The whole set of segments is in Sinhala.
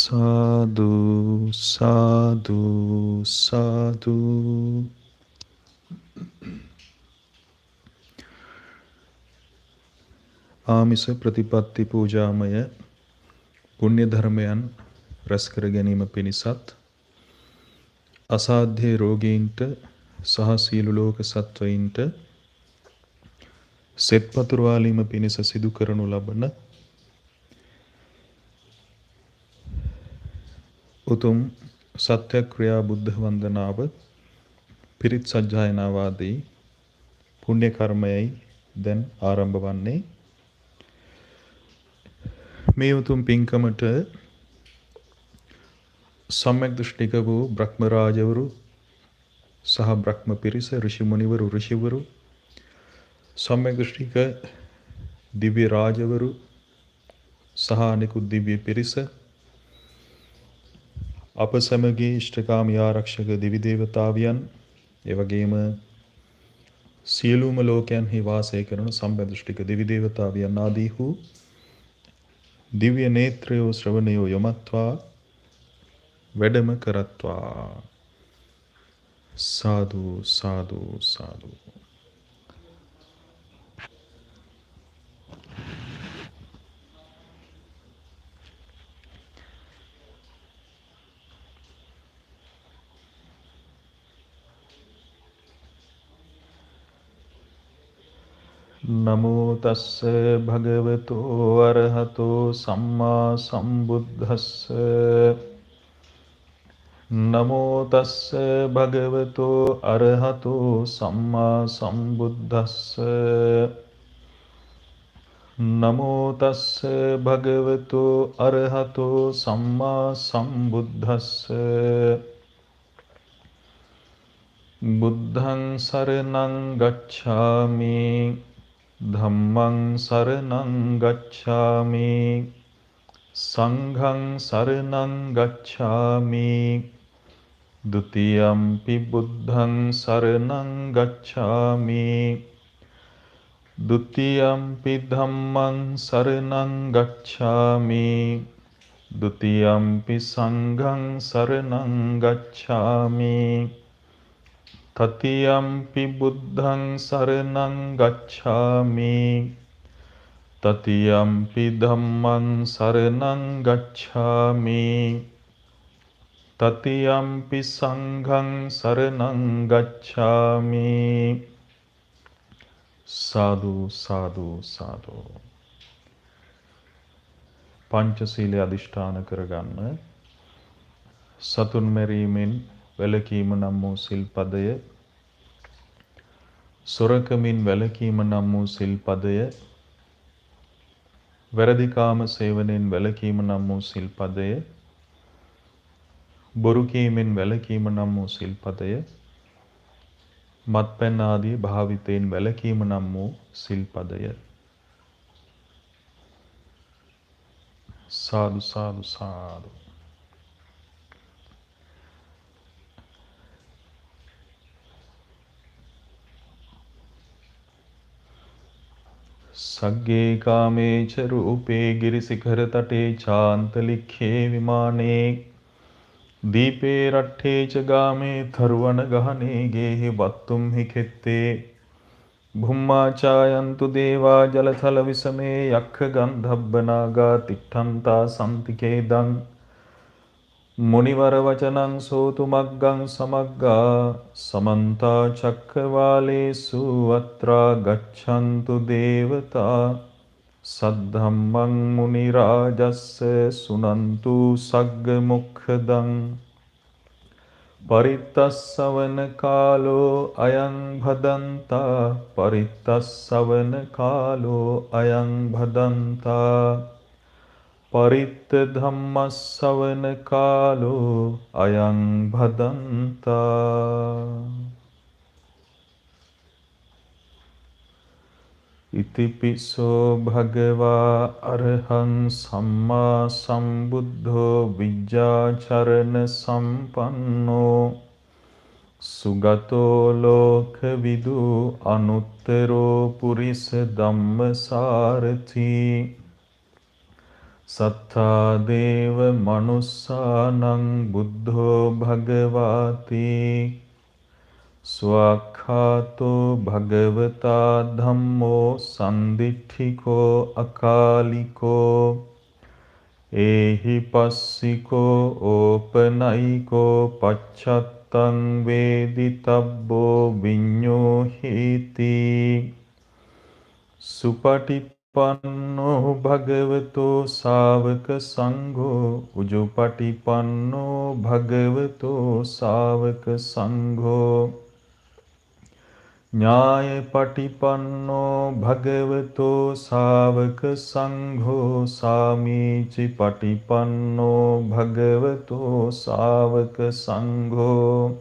සාදු සාදු සාදු. ආමිස ප්‍රතිපත්ති පූජාමය පුණ්‍ය ධර්මයන් රැස් කර ගැනීම පිණිසත් අසාධ්‍ය රෝගීන්ට සහ සියලු ලෝක සත්වයින්ට සෙත් පතුරවාලීම පිණිස සිදු කරනු ලබන උතුම් සත්‍යක්‍රියා බුද්ධ වන්දනාව පිරිත් සජ්ජායනාවාදී පුණ්‍ය කර්මයයි දැන් ආරම්භ වන්නේ. මේ උතුම් පින්කමට සම්‍යක් දෘෂ්ටික වූ බ්‍රහ්ම රාජවරු සහ බ්‍රහ්ම පිරිස, ඍෂි මුනිවරු, ඍෂිවරු, සම්‍යක් දෘෂ්ටික දිව්‍ය රාජවරු සහ අනෙකුත් දිව්‍ය පිරිස, අප සැමගේ ඉෂ්ඨකාමී ආරක්ෂක දිවි දේවතාවියන්, එවැගේම සියලුම ලෝකයන්හි වාසය කරන සම්‍යක් දෘෂ්ටික දිවි දේවතාවියන් ආදී වූ දිව්‍ය නේත්‍රයෝ ශ්‍රවණයෝ යොමත්වා වැඩම කරත්වා. සාදු සාදු සාදු. නමෝ තස්ස භගවතෝ අරහතෝ සම්මා සම්බුද්දස්ස. නමෝ තස්ස භගවතෝ අරහතෝ සම්මා සම්බුද්දස්ස. නමෝ තස්ස භගවතෝ අරහතෝ සම්මා සම්බුද්දස්ස. බුද්ධං සරණං ගච්ඡාමි, ධම්මං සරණං ගච්ඡාමි, සංඝං සරණං ගච්ඡාමි, ဒုတိယံ පි බුද්ධං සරණං ගච්ඡාමි, ဒုတိယံ පි ධම්මං සරණං ගච්ඡාමි, ဒုတိယံ පි සංඝං සරණං ගච්ඡාමි, තතියම්පි බුද්ධං සරණං ගච්ඡාමි, තතියම්පි ධම්මං සරණං ගච්ඡාමි, තතියම්පි සංඝං සරණං ගච්ඡාමි. සාදු සාදු සාදු. පංචශීලයේ අදිෂ්ඨාන කරගන්න. සතුන් මැරීමෙන් වැළකීම නම් වූ සිල්පදය, සොරකමින් වැළකීම නම් වූ සිල්පදය, වැරදි කාම සේවනයෙන් වැළකීම නම් වූ සිල්පදය, බොරු කීමෙන් වැළකීම නම් වූ සිල්පදය, මත්පැන් ආදී භාවිතයෙන් වැළකීම නම් වූ සිල්පදය. සාදු සාදු සාදු. සග්ගේ කාමේච රූපේ ගිරිසිඛර තටේ චාන්තලික්ඛේ විමානේ දීපේ රට්ඨේ ච ගාමේ තරුවන ගහනේ ගේහි වත්තුම් හි කෙත්තේ භුම්මා ඡායන්තු දේවා ජලතල විසමේ යක්ඛ ගන්ධබ්බනාගා තිට්ඨන්තා සම්තිකේදං මුනිවර වචනං සෝතු මග්ගං සමග්ගා සමන්තා චක්කවාලේසු අත්‍රා ගච්ඡන්තු දේවතා සද්ධම්මං මුනි රාජස්ස සුනන්තු සග්ග මොක්ඛදං පරිත්තස්සවන කාලෝ අයං භදන්තා පරිත්තස්සවන කාලෝ අයං භදන්තා පරිත්ත ධම්මස්සවන කාලෝ අයං භදන්තා. ඉතිපිසෝ භගවා අරහං සම්මා සම්බුද්ධෝ විජ්ජාචරණ සම්පන්නෝ සුගතෝ ලෝකවිදු අනුත්තරෝ පුරිස ධම්මසාරථී සත්තා දේව මනුස්සානං බුද්ධෝ භගවාති ස්වාක්ඛාතෝ භගවතා ධම්මෝ සන්දිට්ඨිකෝ අකාලිකෝ ඒහි පස්සිකෝ ඕපනයිකෝ පච්චත්තං වේදිතබ්බෝ විඤ්ඤෝහීති සුපටිපන්නෝ භගවතෝ ශාවක සංඝෝ උජුපටිපන්නෝ භගවතෝ ශාවක සංඝෝ ඥායපටිපන්නෝ භගවතෝ ශාවක සංඝෝ සාමීචි පටිපන්නෝ භගවතෝ ශාවක සංඝෝ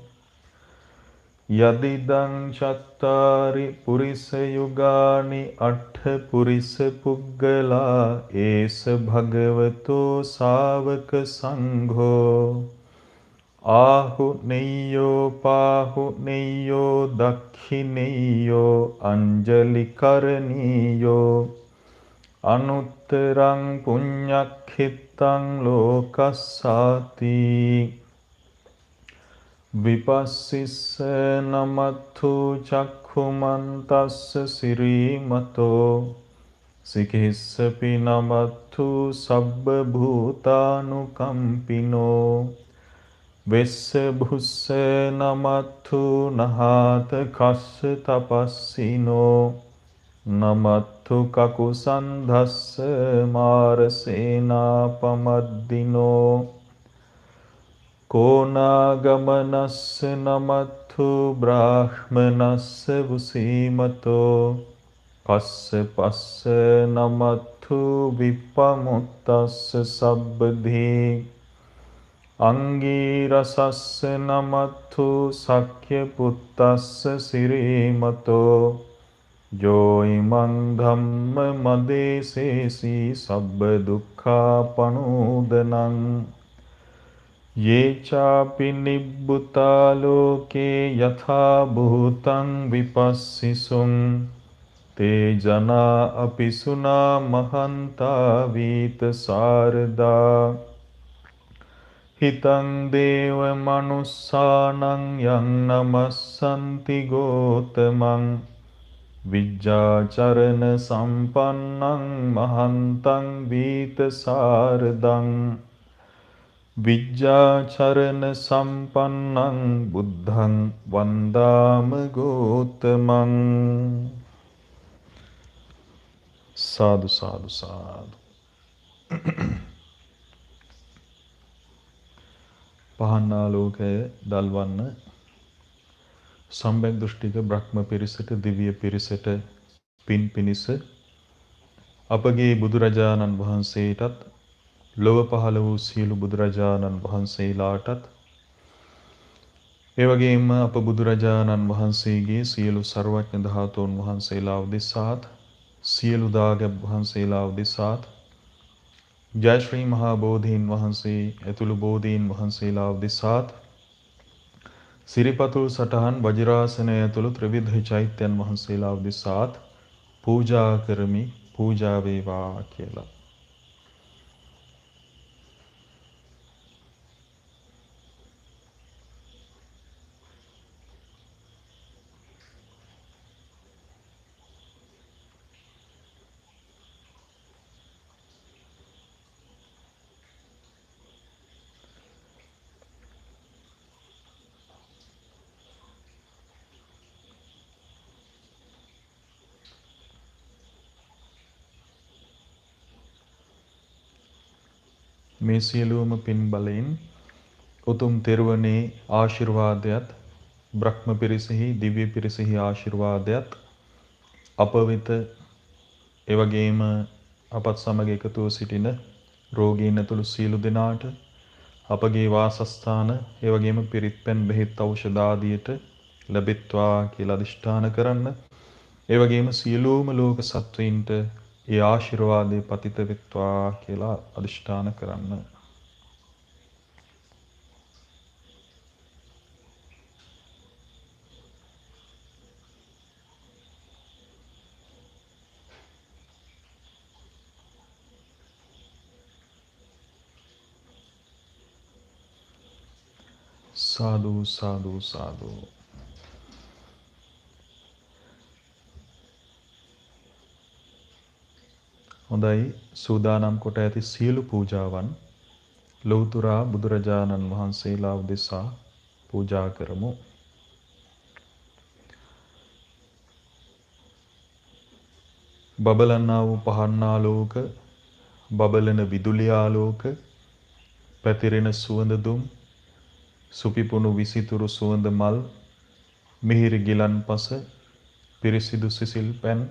යදිදං චත්තාරි පුරිස යුගානි අට්ඨ පුරිස පුග්ගලා ඒස භගවතෝ ශාවක සංඝෝ ආහු නෙය්‍යෝ පාහු නෙය්‍යෝ දක්ඛිනෙය්‍යෝ අංජලි කරණීයෝ අනුත්තරං පුඤ්ඤක්ඛිතං ලෝකස්සාති විපස්සිස්ස නමත්ථු චක්ඛුමන්තස්ස සිරීමතෝ සිකිස්සපි නමත්ථු සබ්බ භූතානුකම්පිනෝ වෙස්ස භුස්ස නමත්ථු නහාත කස්ස තපස්සිනෝ නමත්ථු කකුසන්ධස්ස මාරසේනා පමද්දිනෝ කෝනාගමනස්ස නමත්ථු බ්‍රාහ්මනස්ස වුසීමතෝ පස්ස පස්ස නමත්ථු විප්පමුත්තස්ස සබ්බදී අංගීරසස්ස නමත්ථු සක්්‍ය පුත්තස්ස සිරීමතෝ යෝයිමං ධම්ම මදේසේසී සබ්බ දුක්ඛා පනූදනං යේචාපි නිබ්බුතා ලෝකේ යථා භූතං විපස්සිසුං තේ ජනා අපිසුනා මහන්තා වීත සාරදා හිතං දේව මනුස්සානං යං නමස්සන්ති ගෝතමං විජ්ජාචරණ සම්පන්නං මහන්තං වීත සාරදං විජ්ජාචරණ සම්පන්නං බුද්ධං වන්දාම ගෝතමං සාදු සාදු සාදු. පහන් ආලෝකය දල්වන්න සම්‍යක් දෘෂ්ටික බ්‍රහ්ම පිරිසට දිව්‍ය පිරිසට පින් පිනිස අපගේ බුදුරජාණන් වහන්සේටත් ලොව පහළ වූ සියලු බුදුරජාණන් වහන්සේලාටත් එවැගේම අප බුදුරජාණන් වහන්සේගේ සියලු සර්වඥ ධාතුන් වහන්සේලා උදෙසාත් සියලු දාගැබ් වහන්සේලා උදෙසාත් ජය ශ්‍රී මහා බෝධීන් වහන්සේ ඇතුළු බෝධීන් වහන්සේලා උදෙසාත් සිරිපතුල් සටහන් වජිරාසනය ඇතුළු ත්‍රිවිධ චෛත්‍යයන් වහන්සේලා උදෙසාත් පූජා කරමි පූජා වේවා කියලා. මේ සියලුම පින් බලයෙන් උතුම් තෙරුවනේ ආශිර්වාදයත් බ්‍රහ්ම පිරිසෙහි දිව්‍ය පිරිසෙහි ආශිර්වාදයත් අප වෙත එවැගේම අපත් සමග එකතුව සිටින රෝගීන් ඇතුළු සියලු දෙනාට අපගේ වාසස්ථාන එවැගේම පිරිත් පැන් බෙහෙත් ඖෂධ ආදියට ලැබෙත්වා කියලා අදිෂ්ඨාන කරන්න. එවැගේම සියලුම ලෝක සත්වයින්ට ඒ ආශිර්වාදය පතිත වෙත්වා කියලා අදිෂ්ඨාන කරන්න. සාදු සාදු සාදු. හොඳයි, සූදානම් කොට ඇති සියලු පූජාවන් ලෞතුරා බුදුරජාණන් වහන්සේලා උදෙසා පූජා කරමු. බබලන්නා වූ පහන්නාලෝක, බබලන විදුලියාලෝක, පැතිරෙන සුවඳ දුම්, සුපිපුණු විසිතුරු සුවඳ මල්, මිහිරි ගිලන්පස, පිරිසිදු සිසිල් පැන්,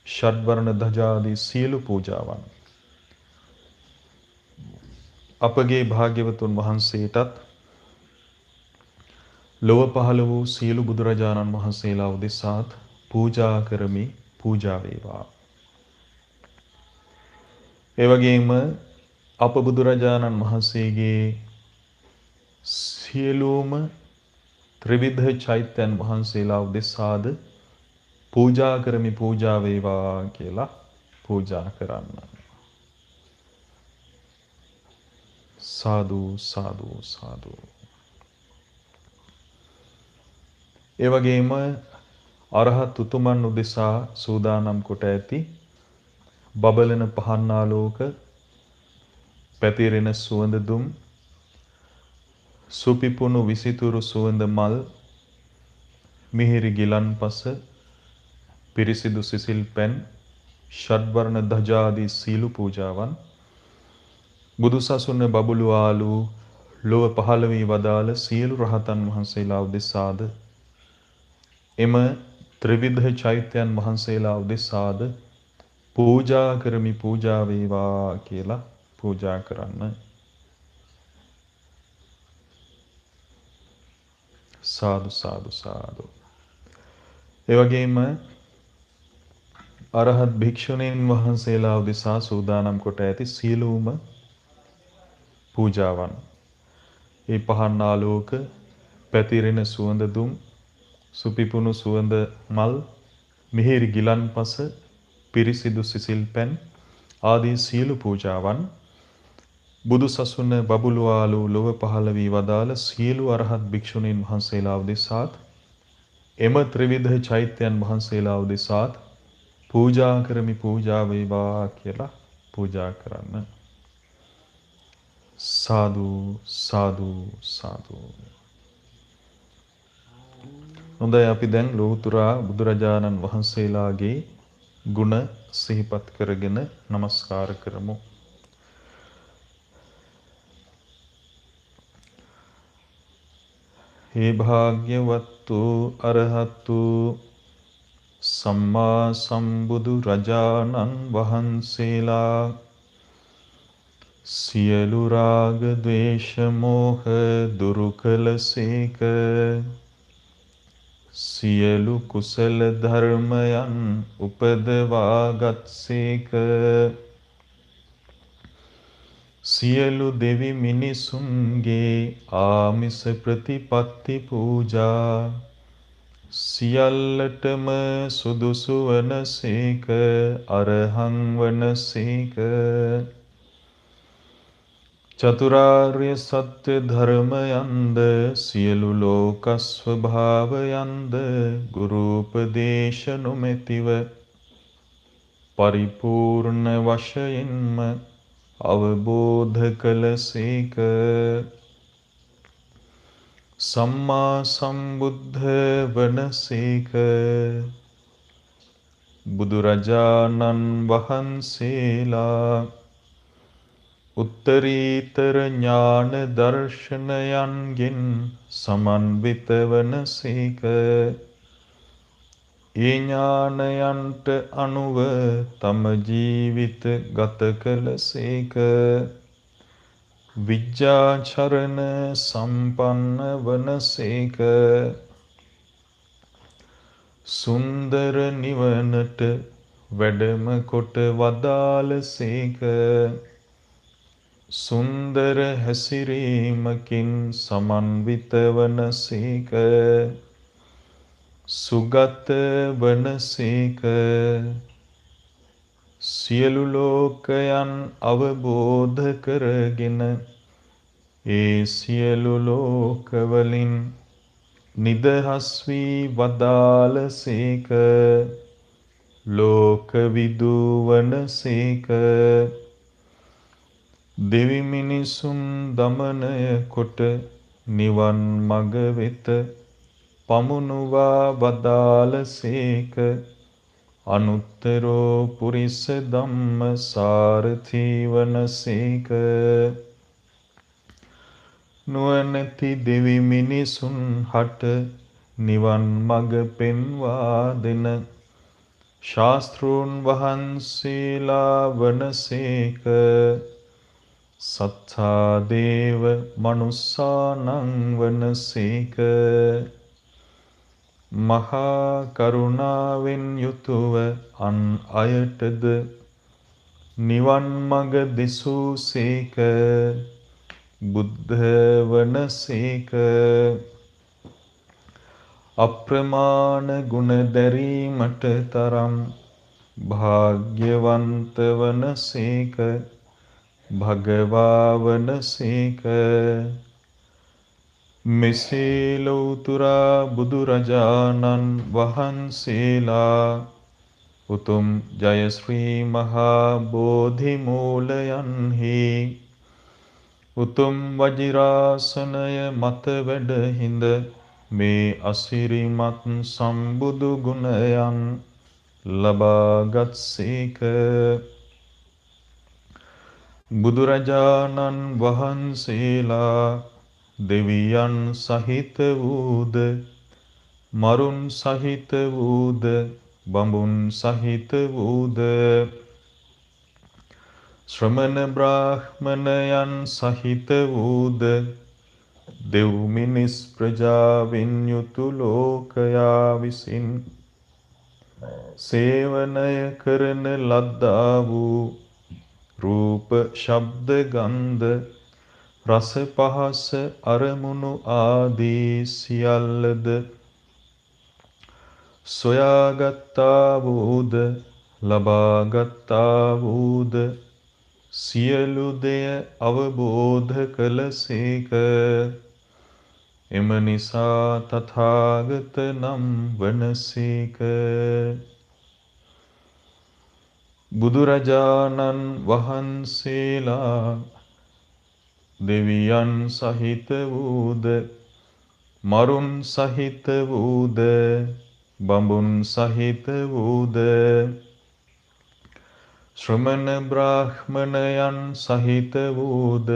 ෂඩ්වර්ණ ධජාදී සියලු පූජාවන් අපගේ භාග්‍යවතුන් වහන්සේටත් ලොව පහළ වූ සියලු බුදුරජාණන් වහන්සේලා උදෙසාත් පූජා කරමි. පූජා වේවා. ඒ වගේම අප බුදුරජාණන් වහන්සේගේ සියලුම ත්‍රිවිධ චෛත්‍යයන් වහන්සේලා උදෙසාද පූජා කරමි. පූජා වේවා කියලා පූජා කරන්න. සාදු සාදු සාදු. ඒ වගේම අරහත් උතුමන් උදෙසා සූදානම් කොට ඇති බබලන පහන්නාලෝක, පැතිරෙන සුවඳ දුම්, සුපිපුණු විසිතුරු සුවඳ මල්, මිහිරි ගිලන්පස, පිරිසිදු සිසිල් පැන්, ෂඩ්වර්ණ ධජාදී සීලු පූජාවන් බුදු සසුන බබළු ආලු ලොව පහළ වී වදාළ සියලු රහතන් වහන්සේලා උදෙසාද එම ත්‍රිවිධ චෛත්‍යයන් වහන්සේලා උදෙසාද පූජා කරමි. පූජා වේවා කියලා පූජා කරන්න. සාදු සාදු සාදු. ඒ වගේම අරහත් භික්ෂුණීන් වහන්සේලා උදෙසා සූදානම් කොට ඇති සියලුම පූජාවන් ඒ පහන් ආලෝක, පැතිරෙන සුවඳ දුම්, සුපිපුණු සුවඳ මල්, මිහිරි ගිලන්පස, පිරිසිදු සිසිල් පැන් ආදී සියලු පූජාවන් බුදු සසුන බබළු ආලු ලොව පහළ වී වදාළ සියලු අරහත් භික්ෂුණීන් වහන්සේලා උදෙසාත් එම ත්‍රිවිධ චෛත්‍යයන් වහන්සේලා උදෙසාත් පූජා කරමි. පූජා වේවා කියලා පූජා කරන්න. සාදු සාදු සාදු. හොඳයි, අපි දැන් ලෝතුරා බුදුරජාණන් වහන්සේලාගේ ගුණ සිහිපත් කරගෙන නමස්කාර කරමු. හේ භාග්‍යවත්තු අරහත්තු සම්මා සම්බුදු රජාණන් වහන්සේලා සියලු රාග ද්වේෂ මෝහ දුරු කළසේක. සියලු කුසල ධර්මයන් උපදවාගත්සේක. සියලු දෙවි මිනිසුන්ගේ ආමිස ප්‍රතිපත්ති පූජා සියල්ලටම සුදුසු වනසේක. අරහං වනසේක. චතුරාර්ය සත්‍ය ධර්මයන්ද සියලු ලෝක ස්වභාවයන්ද ගුරුපදේශ නොමැතිව පරිපූර්ණ වශයෙන්ම අවබෝධ කළසේක. සම්මා සම්බුද්ධ වනසේක. බුදුරජාණන් වහන්සේලා උත්තරීතර ඥාන දර්ශනයන්ගෙන් සමන්විත වනසේක. ඒ ඥානයන්ට අනුව තම ජීවිත ගත කළසේක. විජ්ජාචරණ සම්පන්න වනසේක. සුන්දර නිවනට වැඩම කොට වදාළසේක. සුන්දර හැසිරීමකින් සමන්විත වනසේක. සුගත වනසේක. සියලු ලෝකයන් අවබෝධ කරගෙන ඒ සියලු ලෝකවලින් නිදහස් වී වදාළසේක. ලෝක විදූවන සේක. දෙවි මිනිසුන් දමනය කොට නිවන් මඟ වෙත පමුණුවා වදාළසේක. අනුත්තරෝ පුරිස ධම්ම සාරථී වනසේක. නුවණැති දෙවි මිනිසුන් හට නිවන් මඟ පෙන්වා දෙන ශාස්තෘන් වහන්සේලා වනසේක. සත්තා දේව මනුස්සානං වනසේක. මහා කරුණාවෙන් යුතුව අන් අයටද නිවන් මඟ දෙසූසේක. බුද්ධ වනසේක. අප්‍රමාණ ගුණ දැරීමට තරම් භාග්‍යවන්ත වනසේක. භගවා වනසේක. මෙසේ ලෞතුරා බුදුරජාණන් වහන්සේලා උතුම් ජය ශ්‍රී මහා බෝධි මූලයන්හි උතුම් වජිරාසනය මත වැඩ හිඳ මේ අසිරිමත් සම්බුදු ගුණයන් ලබාගත්සේක. බුදුරජාණන් වහන්සේලා දෙවියන් සහිත වූද මරුන් සහිත වූද බඹුන් සහිත වූද ශ්‍රමණ බ්‍රාහ්මණයන් සහිත වූද දෙව් මිනිස් ප්‍රජාවෙන් යුතු ලෝකයා විසින් සේවනය කරන ලද්දා වූ රූප ශබ්ද ගන්ධ රස පහස අරමුණු ආදී සියල්ලද සොයාගත්තා වූද ලබාගත්තා වූද සියලු දෙය අවබෝධ කළසේක. එම නිසා තථාගත නම් වනසේක. බුදුරජාණන් වහන්සේලා දෙවියන් සහිත වූද මරුන් සහිත වූද බඹුන් සහිත වූද ශ්‍රමණ බ්‍රාහ්මණයන් සහිත වූද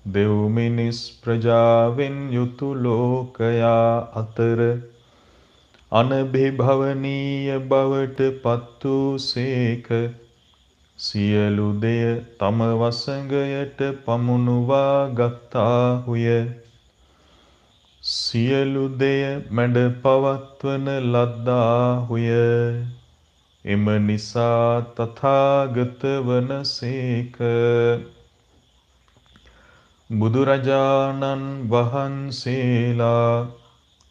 දෙව් මිනිස් ප්‍රජාවෙන් යුතු ලෝකයා අතර අනභිභවනීය බවට පත් වූසේක. සියලු දෙය තම වසඟයට පමුණුවා ගත්තාහුය. සියලු දෙය මැඩ පවත්වන ලද්දාහුය. එම නිසා තථාගත වනසේක. බුදුරජාණන් වහන්සේලා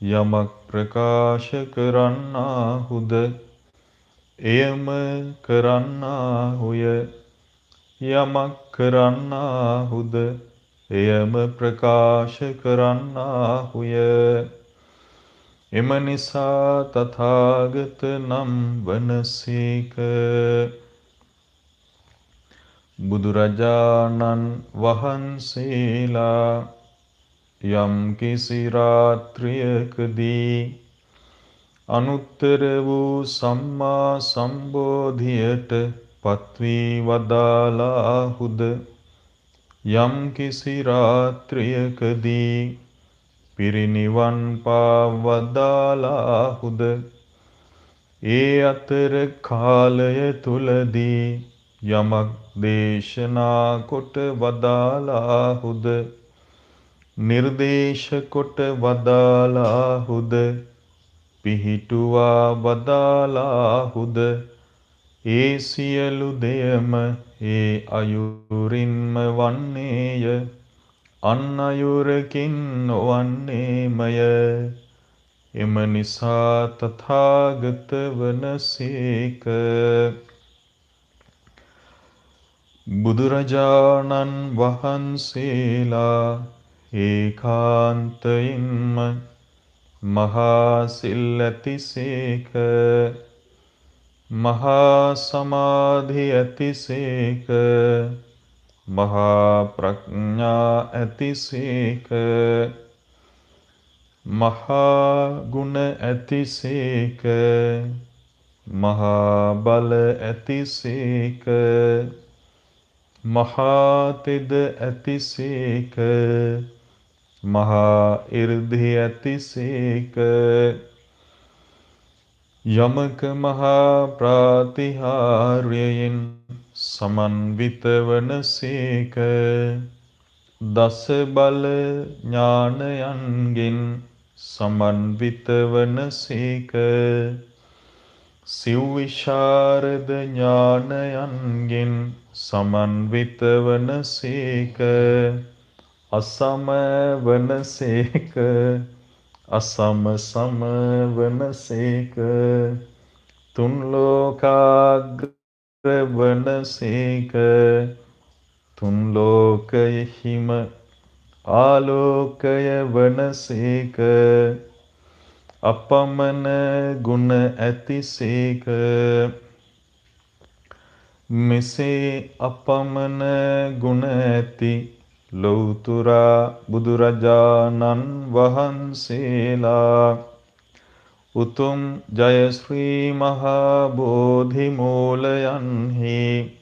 යමක් ප්‍රකාශ කරන්නාහුද එයම කරන්නාහුය. යමක් කරන්නාහුද එයම ප්‍රකාශ කරන්නාහුය. එම නිසා තථාගත නම් වනසේක. බුදුරජාණන් වහන්සේලා යම් කිසි රාත්‍රියකදී අනුත්තර වූ සම්මා සම්බෝධියට පත්වී වදාලාහුද යම් කිසි රාත්‍රියකදී පිරිනිවන් පා වදාලාහුද ඒ අතර කාලය තුලදී යමක් දේශනා කොට වදාලාහුද නිර්දේශ කොට වදාලාහුද පිහිටුවා වදාලාහුද ඒ සියලු දෙයම ඒ අයුරින්ම වන්නේය. අන් අයුරකින් නොවන්නේමය. එම නිසා තථාගත වනසේක. බුදුරජාණන් වහන්සේලා ඒකාන්තයින්ම මහා සිල් ඇතිසේක. මහා සමාධි ඇතිසේක. මහා ප්‍රඥා ඇතිසේක. මහා ගුණ ඇතිසේක. මහා බල ඇතිසේක. මහා තෙද ඇතිසේක. මහා ඉර්ධි ඇතිසේක. යමක මහා ප්‍රාතිහාර්යයෙන් සමන්විත වනසේක. දස බල ඥානයන්ගෙන් සමන්විත වනසේක. සිව් විශාරද ඥානයන්ගෙන් සමන්විත වනසේක. අසම වනසේක. අසම සම වනසේක. තුන් ලෝකාග්‍ර වනසේක. තුන් ලෝකයෙහිම ආලෝකය වනසේක. අපමණ ගුණ ඇතිසේක. මෙසේ අපමණ ගුණ ඇති ලෞතුරා බුදුරජාණන් වහන්සේලා උතුම් ජයශ්‍රී මහා බෝධි මූලයන්හි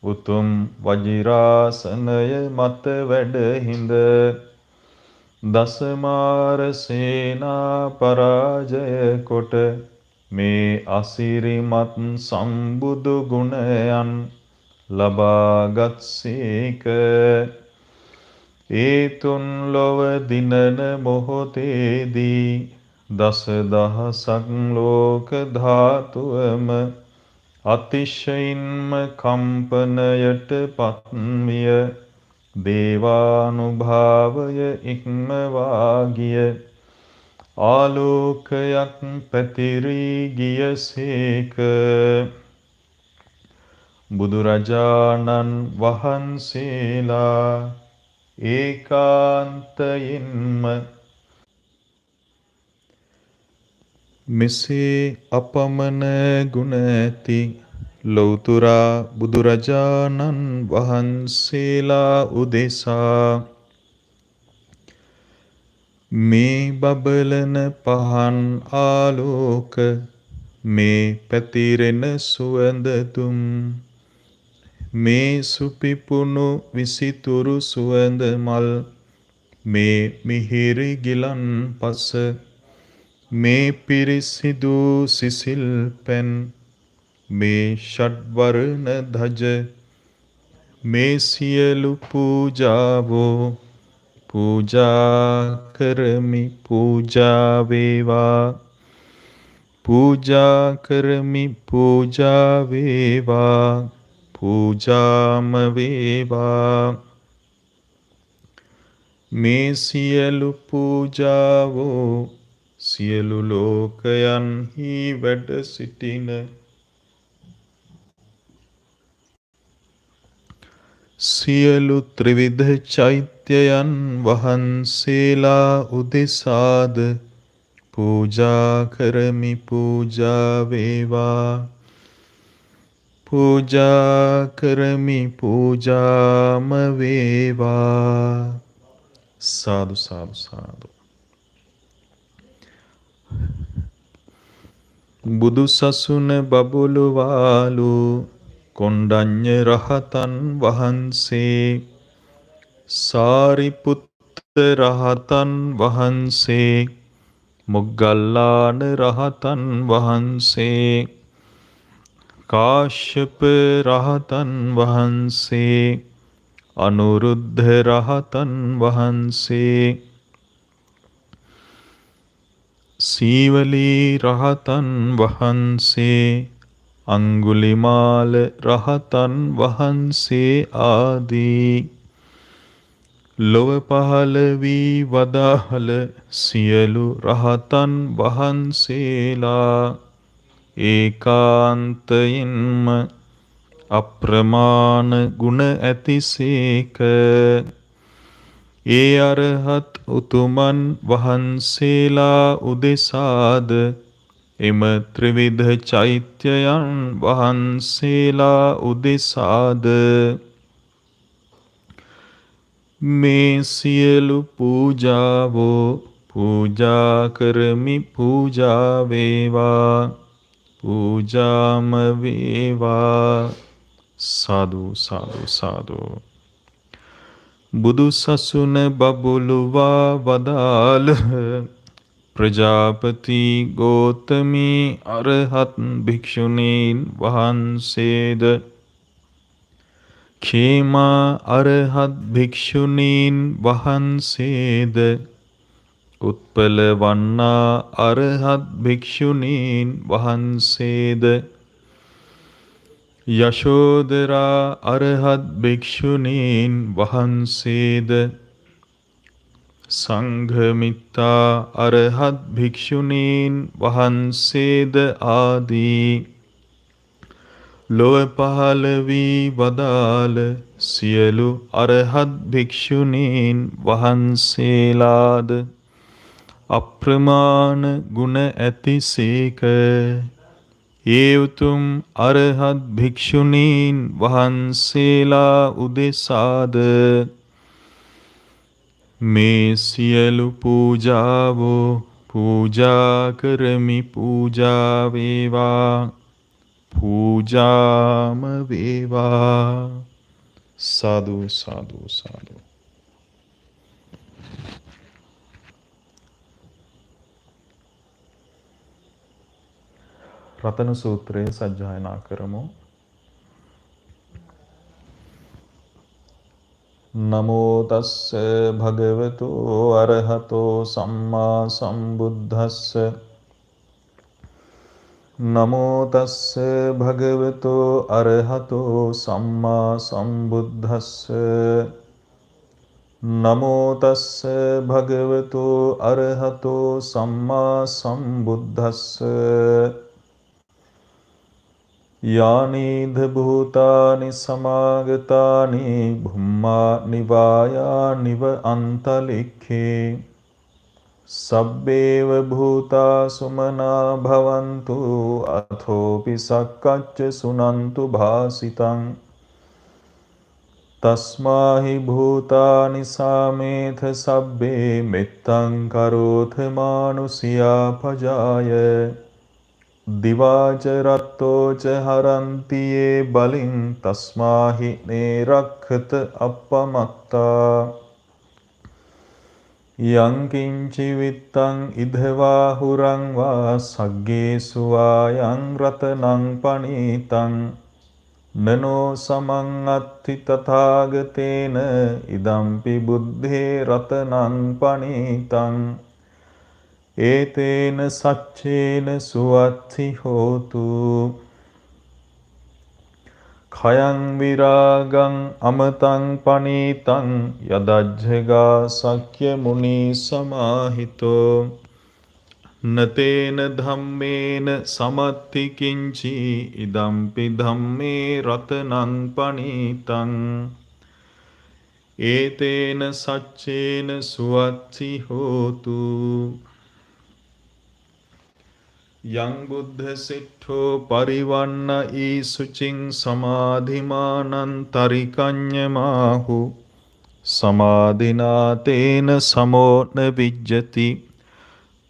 උතුම් වජිරාසනය මත වැඩහිඳ දසමාර සේනා පරාජය කොට මේ අසිරිමත් සම්බුදු ගුණයන් ලබාගත්සේක. ඒ තුන් ලොව දිනන මොහොතේදී දසදහසක් ලෝක ධාතුවම අතිශයින්ම කම්පනයට පත්විය. දේවානුභාවය ඉක්මවා ගිය ආලෝකයක් පැතිරී ගියසේක. බුදුරජාණන් වහන්සේලා ඒකාන්තයෙන්ම මෙසේ අපමණ ගුණ ඇති ලෞතුරා බුදුරජාණන් වහන්සේලා උදෙසා මේ බබලන පහන් ආලෝක මේ පැතිරෙන සුවඳතුම් මේ සුපිපුණු විසිතුරු සුවඳ මල් මේ මිහිරි ගිලන් පස මේ පිරිසිදු සිසිල් පැන් මේ ෂඩ්වර්ණ ධජ මේ සියලු පූජාවෝ පූජා කරමි පූජා වේවා. පූජා කරමි පූජා වේවා. පූජාම වේවා. මේ සියලු පූජාවෝ සියලු ලෝකයන්හි වැඩ සිටින සියලු ත්‍රිවිධ චෛත්‍යයන් වහන්සේලා උදෙසාද පූජා කරමි පූජා වේවා. පූජා කරමි පූජාම වේවා. සාදු සාදු සාදු. බුදු සසුන බබළුවාලු කොණ්ඩඤ්ඤ රහතන් වහන්සේ සාරිපුත්ත රහතන් වහන්සේ මොග්ගල්ලාන රහතන් වහන්සේ කාශ්‍යප රහතන් වහන්සේ අනුරුද්ධ රහතන් වහන්සේ සීවලී රහතන් වහන්සේ අංගුලිමාල රහතන් වහන්සේ ආදී ලොව පහළ වී වදාහල සියලු රහතන් වහන්සේලා ඒකාන්තයෙන්ම අප්‍රමාණ ගුණ ඇතිසේක. ඒ අරහත් උතුමන් වහන්සේලා උදෙසාද එම ත්‍රිවිධ චෛත්‍යයන් වහන්සේලා උදෙසාද මේ සියලු පූජාවෝ පූජා කරමි පූජා වේවා පූජාම වේවා. සාදු සාදු සාදු. බුදු සසුන බබළුවා වදාළහ. ප්‍රජාපති ගෝතමී අරහත් භික්ෂුණීන් වහන්සේද ඛේමා අරහත් භික්ෂුණීන් වහන්සේද උත්පල වන්නා අරහත් භික්ෂුණීන් වහන්සේද යශෝදරා අරහත් භික්ෂුණීන් වහන්සේද සංඝමිත්තා අරහත් භික්ෂුණීන් වහන්සේද ආදී ලොව පහළ වී වදාළ සියලු අරහත් භික්ෂුණීන් වහන්සේලාද අප්‍රමාණ ගුණ ඇතිසේක. ඒ උතුම් අරහත් භික්ෂුණීන් වහන්සේලා උදෙසාද මේ සියලු පූජාවෝ පූජා කරමි පූජා වේවා පූජාම වේවා. සාදු සාදු සාදු. රතන සූත්‍රයේ සජ්ජායනා කරමු. නමෝ තස්ස භගවතු අරහතෝ සම්මා සම්බුද්දස්ස නමෝ තස්ස භගවතු අරහතෝ සම්මා සම්බුද්දස්ස නමෝ තස්ස භගවතු අරහතෝ සම්මා සම්බුද්දස්ස යානීධ භූතානි සමාගතානි භුම්මා නිවායානිව අන්තලික්ඛේ සබ්බේව භූතා සුමනා භවන්තු අථෝපි සක්කච්ච සුනන්තු භාසිතං තස්මාහි භූතානි සාමේත සබ්බේ මෙත්තං කරෝථ මානුසියා පජාය දිවාච රත්තෝච හරන්තියේ බලින් තස්මාහි නේරක්ඛත අප්පමත්තා යං කිංචි විත්තං ඉදවා හුරං වා සග්ගේසු වායං රතනං පනීතං නනෝ සමං අත්ථි තථාගතේන ඉදම්පි බුද්ධේ රතනං පනීතං ඒතේන සච්චේන සුවත්ති හෝතු khයං විරාගං අමතං පනීතං යදජ්ජගා සක්්‍ය මුනි සමාහිතෝ නතේන ධම්මේන සමත්ති කිංචි ඉදම්පි ධම්මේ රතනං පනීතං ඒතේන සච්චේන සුවත්ති හෝතු යං බුද්ධ සිට්ඨෝ පරිවන්න ඊසුචින් සමාධිමානං තරිකඤ්ඤමාහු සමාධිනා තේන සමෝන විජ්ජති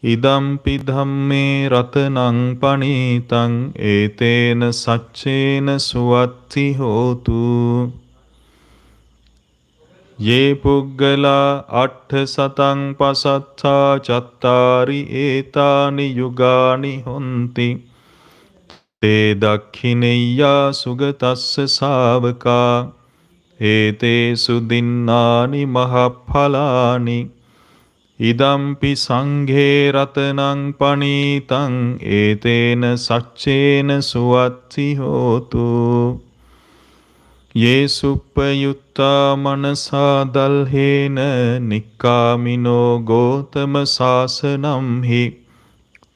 ඉදම්පි ධම්මේ රතනං පනීතං ඒතේන සච්චේන සුවත්ති හෝතු යේ පුග්ගලා අට්ඨ සතං පසත්තා චත්තාරි ඒතානි යුගානි හොන්ති තේ දක්ඛිනෙය්‍යා සුගතස්ස ශාවකා ඒතේසු දින්නානි මහඵලානි ඉදම්පි සංඝේ රතනං පනීතං ඒතේන සච්චේන සුවත්ති හෝතු යේ සුප්පයුත්තා මනසා දල්හේන නික්කාමිනෝ ගෝතම සාසනම් හි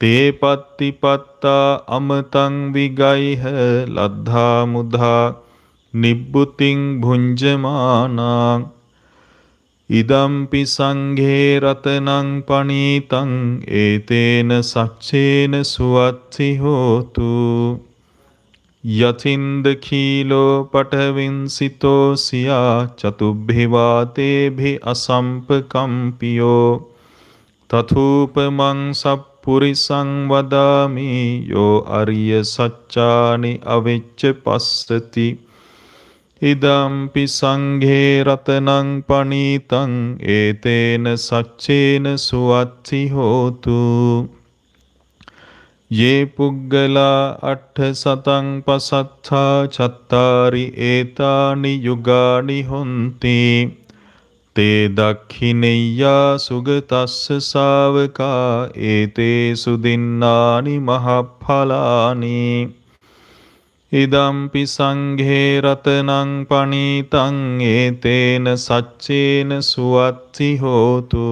තේ පත්තිපත්තා අමතං විගයිහ ලද්ධා මුධා නිබ්බුතින් භුංජමානා ඉදම්පි සංඝේ රතනං පනීතං ඒතේන සච්චේන සුවත්ති හෝතු යතින්ද කීලෝ පඨවින්සිතෝ සියා චතුබ්බිවාතේභි අසම්පකම්පියෝ තථූපමං සප්පුරිසං වදාමි යෝ අරිය සච්චානි අවිච්ච පස්සති ඉදම්පි සංඝේ රතනං පනීතං ඒතේන සච්චේන සුවත්ති හෝතු යේ පුග්ගලා අට්ඨ සතං පසත්තා චත්තාරි ඒතානි යුගානි හොන්ති තේ දක්ඛිනෙය්‍යා සුගතස්ස ශාවකා ඒතේසු දින්නානි මහඵලානි ඉදම්පි සංඝේ රතනං පනීතං ඒතේන සච්චේන සුවත්ති හෝතු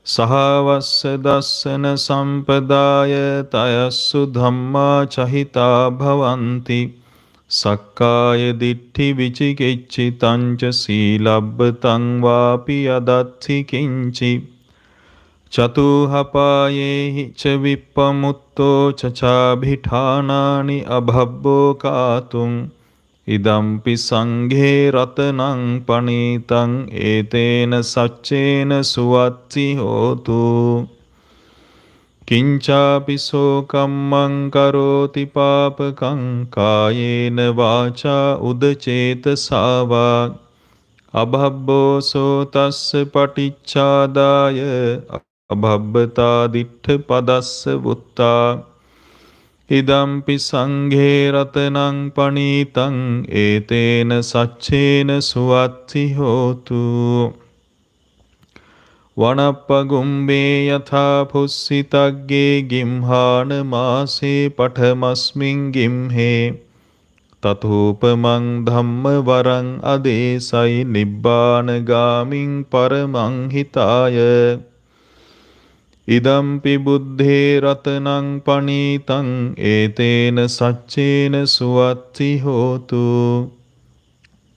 සහවස්ස දස්සන සම්පදාය තයස්සු ධම්මා චහිතා භවಂತಿ සක්කාය දිට්ඨි විචිකිච්ඡිතං ච සීලබ්බතං වාපි අදත්ථි කිංචි චතුහපායේහි ච විප්පමුත්තෝ චචාභිඨානානි අභබ්බෝ කාතුං ඉදම්පි සංඝේ රතනං පනීතං ඒතේන සච්චේන සුවත්ති හෝතු කිංචාපි සෝකම්මං කරෝති පාපකං කායේන වාචා උදචේතසාවා අභබ්බෝ සෝතස්ස පටිච්චාදාය අභබ්බතා දිට්ඨ පදස්ස වුත්තා ඉදම්පි සංඝේ රතනං පනීතං ඒතේන සච්චේන සුවත්ති හෝතු වනප්පගුම්බේ යථා පුස්සිතග්ගේ ගිම්හාන මාසේ පඨමස්මින් ගිම්හේ තතූපමං ධම්ම වරං අදේසයි නිබ්බානගාමින් පරමං හිතාය ඉදම්පි බුද්ධේ රතනං පනීතං ඒතේන සච්චේන සුවත්ති හෝතු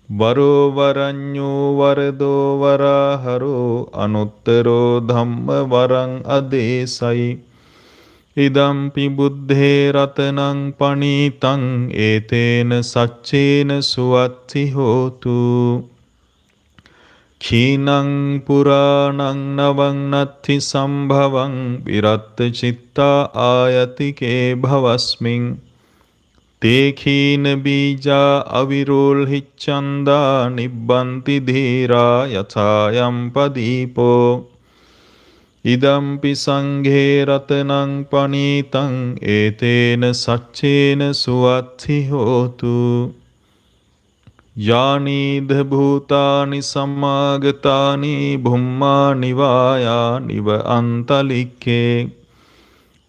වරෝ වරඤ්ඤෝ වරදෝ වරහරෝ අනුත්තරෝ ධම්ම වරං අදේසයි ඉදම්පි බුද්ධේ රතනං පනීතං ඒතේන සච්චේන සුවත්ති හෝතු khīnaṃ purānaṃ navaṃ nathi sambhavaṃ viratත චිත්තා ආයතිකේ භවස්මින් තේ khīna බීජා අවිරෝල්හිච්ඡන්දා නිබ්බන්ති ධීරා යථායම් පදීපෝ ඉදම්පි සංඝේ රතනං පනීතං ඒතේන සච්චේන සුවත්ති හෝතු යානීධ භූතානි සම්මාගතානි භුම්මා නිවායා නිව අන්තලික්ඛේ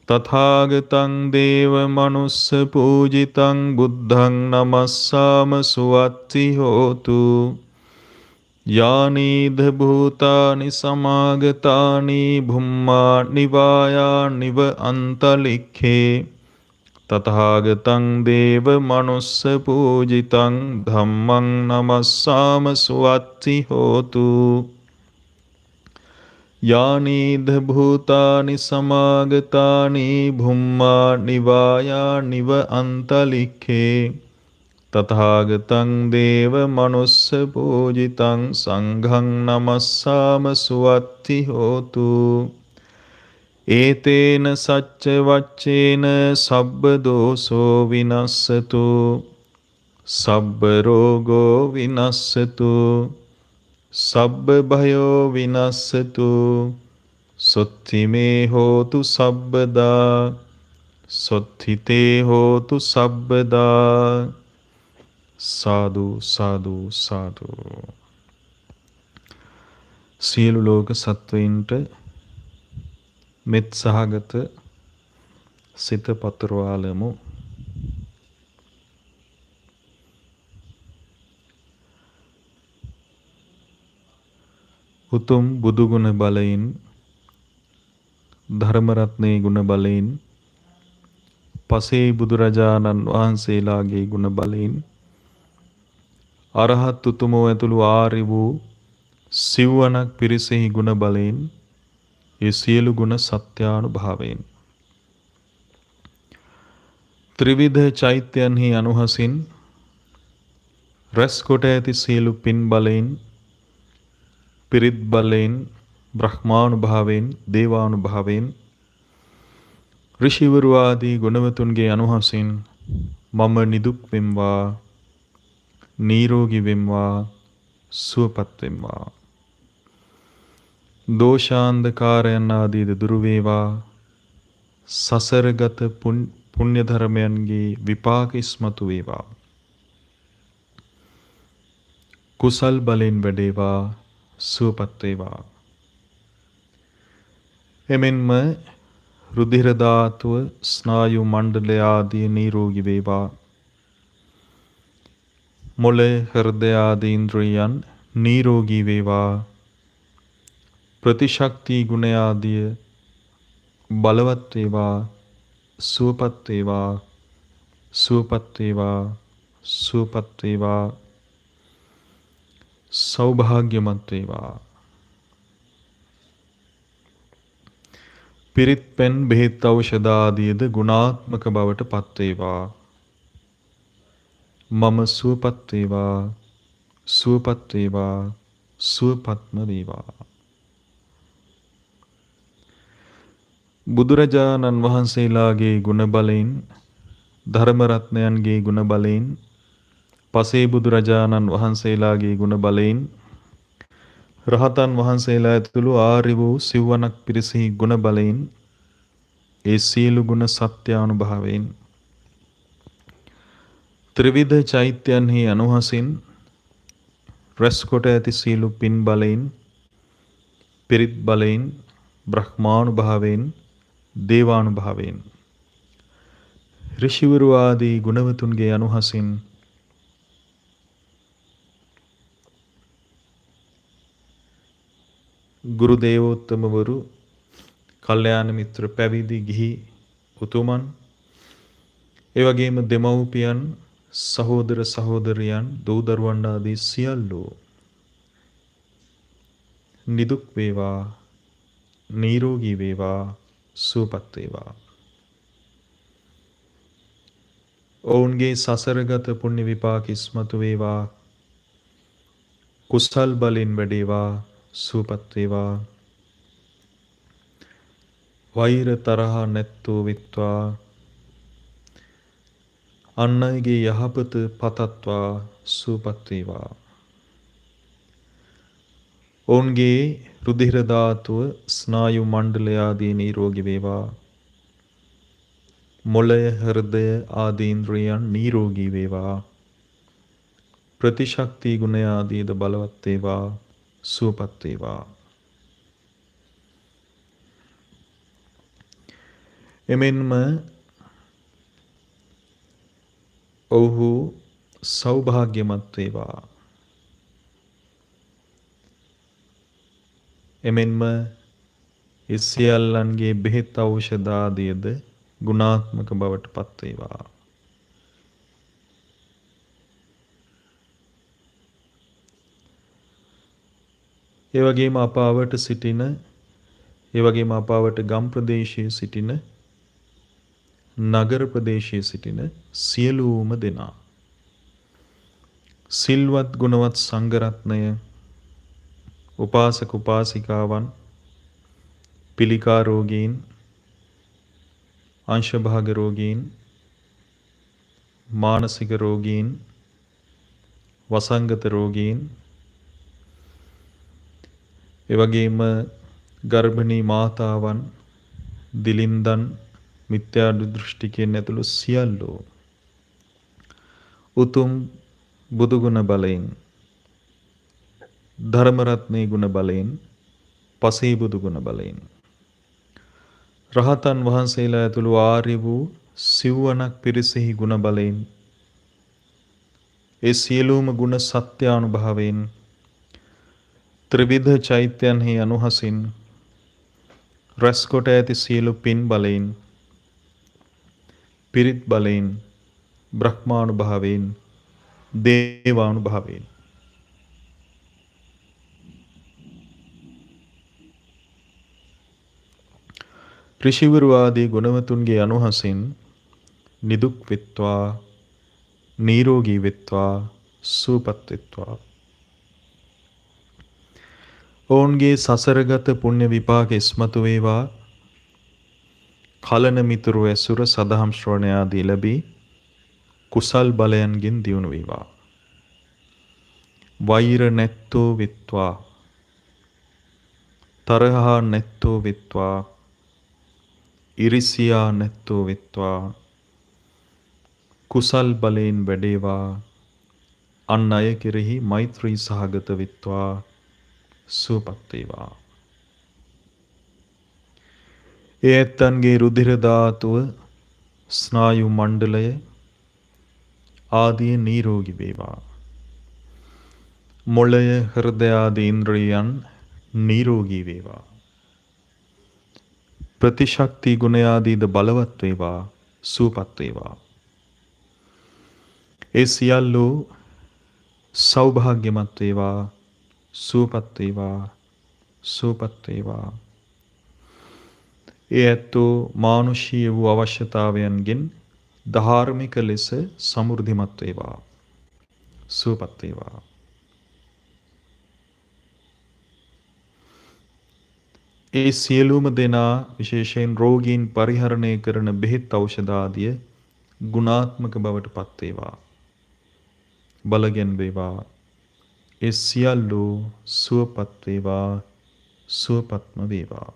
තථාගතං දේව මනුස්ස පූජිතං බුද්ධං නමස්සාම සුවත්ති හෝතු යානීධ භූතානි සමාගතානි භුම්මා නිවායා නිව අන්තලික්ඛේ තථාගතං දේව මනුස්ස පූජිතං ධම්මං නමස්සාම සුවත්ති හෝතු යානීධ භූතානි සමාගතානි භුම්මා නිවායා නිව අන්තලික්ඛේ තථාගතං දේව මනුස්ස පූජිතං සංඝං නමස්සාම සුවත්ති හෝතු ඒතේන සච්ච වච්චේන සබ්බ දෝසෝ විනස්සතු සබ්බ රෝගෝ විනස්සතු සබ්බ භයෝ විනස්සතු සොත්තිමේ හෝතු සබ්බදා සොත්තිතේ හෝතු සබ්බදා සාදු සාදු සාදු සියලු ලෝක සත්වයින්ට මෙත් සහගත සිත පතුරවාලමු. උතුම් බුදු ගුණ බලයෙන් ධර්ම රත්නයේ ගුණ බලයෙන් පසේ බුදුරජාණන් වහන්සේලාගේ ගුණ බලයෙන් අරහත් උතුමෝ ඇතුළු ආර්ය වූ සිව්වනක් පිරිසෙහි ගුණ බලයෙන් ඒ සියලු ගුණ සත්‍යානුභාවයෙන් ත්‍රිවිධ චෛත්‍යයන්හි අනුහසින් රැස් කොට ඇති සියලු පින් බලයෙන් පිරිත් බලයෙන් බ්‍රහ්මානුභාවයෙන් දේවානුභාවයෙන් ඍෂිවරු ආදී ගුණවතුන්ගේ අනුහසින් මම නිදුක් වෙම්වා නිරෝගී වෙම්වා සුවපත් වෙම්වා දෝෂාන්ධකාරයන් ආදීද දුරු වේවා සසරගත පුණ්‍ය ධර්මයන්ගේ විපාක ඉස්මතු වේවා කුසල් බලෙන් වැඩේවා සුවපත් වේවා එමෙන්ම රුධිර ධාතුව ස්නායු මණ්ඩලය ආදී නිරෝගී වේවා මොළය හෘදය ආදී ඉන්ද්‍රියයන් නිරෝගී වේවා ප්‍රතිශක්ති ගුණ ආදිය බලවත් වේවා සුවපත් වේවා සුවපත් වේවා සුවපත් වේවා සෞභාග්‍යමත් වේවා පිරිත් පෙන් බෙහෙත් ඖෂධ ආදීද ගුණාත්මක බවට පත් වේවා මම සුවපත් වේවා සුවපත් වේවා සුවපත්ම වේවා බුදුරජාණන් වහන්සේලාගේ ගුණ බලයෙන් ධර්ම රත්නයන්ගේ ගුණ බලයෙන් පසේ බුදුරජාණන් වහන්සේලාගේ ගුණ බලයෙන් රහතන් වහන්සේලා ඇතුළු ආර්ය වූ සිව්වනක් පිරිසෙහි ගුණ බලයෙන් ඒ සියලු ගුණ සත්‍යානුභාවයෙන් ත්‍රිවිධ චෛත්‍යයන්හි අනුහසින් රැස් කොට ඇති සියලු පින් බලයෙන් පිරිත් බලයෙන් බ්‍රහ්මානුභාවයෙන් දේවානුභාවයෙන් ඍෂිවරු ආදී ගුණවතුන්ගේ අනුහසින් ගුරු දේවෝත්තමවරු කල්යාණ මිත්‍ර පැවිදි ගිහි උතුමන් ඒ වගේම දෙමව්පියන් සහෝදර සහෝදරියන් දූ දරුවන් ආදී සියල්ලෝ නිදුක් වේවා නිරෝගී වේවා සුවපත් වේවා ඔවුන්ගේ සසරගත පුණ්‍ය විපාක ඉස්මතු වේවා කුසල් බලෙන් වැඩේවා සුවපත් වේවා වෛර තරහ නැත්තෝ විත්වා අන් අයගේ යහපත පතත්වා සුවපත් වේවා ඔවුන්ගේ රුධිර ධාතුව ස්නායු මණ්ඩලය ආදී නිරෝගී වේවා මොළය හෘදය ආදී ඉන්ද්‍රියයන් නිරෝගී වේවා ප්‍රතිශක්ති ගුණ ආදීද බලවත් වේවා සුවපත් වේවා එමෙන්ම ඔහු සෞභාග්‍යමත් වේවා එමෙන්ම ඒ සියල්ලන්ගේ බෙහෙත් ඖෂධ ආදියද ගුණාත්මක බවට පත් වේවා ඒ වගේම අපාවට සිටින ඒ වගේම අපාවට ගම් ප්‍රදේශයේ සිටින නගර ප්‍රදේශයේ සිටින සියලුම දෙනා සිල්වත් ගුණවත් සංඝ රත්නය උපාසක උපාසිකාවන් පිළිකා රෝගීන් අංශභාග රෝගීන් මානසික රෝගීන් වසංගත රෝගීන් එවැගේම ගර්භණී මාතාවන් දිලින්දන් මිත්‍යා දෘෂ්ටිකයන් ඇතුළු සියල්ලෝ උතුම් බුදු ගුණ බලයෙන් ධර්ම රත්නයේ ගුණ බලයෙන් පසේ බුදු ගුණ බලයෙන් රහතන් වහන්සේලා ඇතුළු ආර්ය වූ සිව්වනක් පිරිසෙහි ගුණ බලයෙන් ඒ සියලුම ගුණ සත්‍යානුභාවයෙන් ත්‍රිවිධ චෛත්‍යයන්හි අනුහසින් රැස් කොට ඇති සියලු පින් බලයෙන් පිරිත් බලයෙන් බ්‍රහ්මානුභාවයෙන් දේවානුභාවයෙන්. ඍෂිවරු ආදී ගුණවතුන්ගේ අනුහසින් නිදුක් වෙත්වා, නිරෝගී වෙත්වා, සුවපත් වෙත්වා. ඔවුන්ගේ සසරගත පුණ්‍ය විපාක ඉස්මතු වේවා. කලන මිතුරු ඇසුර සදහම් ශ්‍රවණය ආදී ලැබී කුසල් බලයන්ගෙන් දියුණු වේවා. වෛර නැත්තෝ වෙත්වා, තරහා නැත්තෝ වෙත්වා, ඉරිසියා නැත්තෝ වෙත්වා. කුසල් බලයෙන් වැඩේවා. අන් අය කෙරෙහි මෛත්‍රී සහගත වෙත්වා, සුවපත් වේවා. ඒ ඇත්තන්ගේ රුධිර ධාතුව, ස්නායු මණ්ඩලය ආදී නිරෝගී වේවා. මොළය, හෘදය ආදී ඉන්ද්‍රියයන් නිරෝගී වේවා. ප්‍රතිශක්ති ගුණ ආදීද බලවත් වේවා, සුවපත් වේවා. ඒ සියල්ලෝ සෞභාග්‍යමත් වේවා, සුවපත් වේවා, සුවපත් වේවා. ඒ ඇත්තෝ මානුෂීය වූ අවශ්‍යතාවයන්ගෙන් ධාර්මික ලෙස සමෘද්ධිමත් වේවා, සුවපත් වේවා. ඒ සියලුම දෙනා විශේෂයෙන් රෝගීන් පරිහරණය කරන බෙහෙත් ඖෂධ ආදිය ගුණාත්මක බවට පත් වේවා, බලගෙන් වේවා. ඒ සියල්ලෝ සුවපත් වේවා, සුවපත්ම වේවා.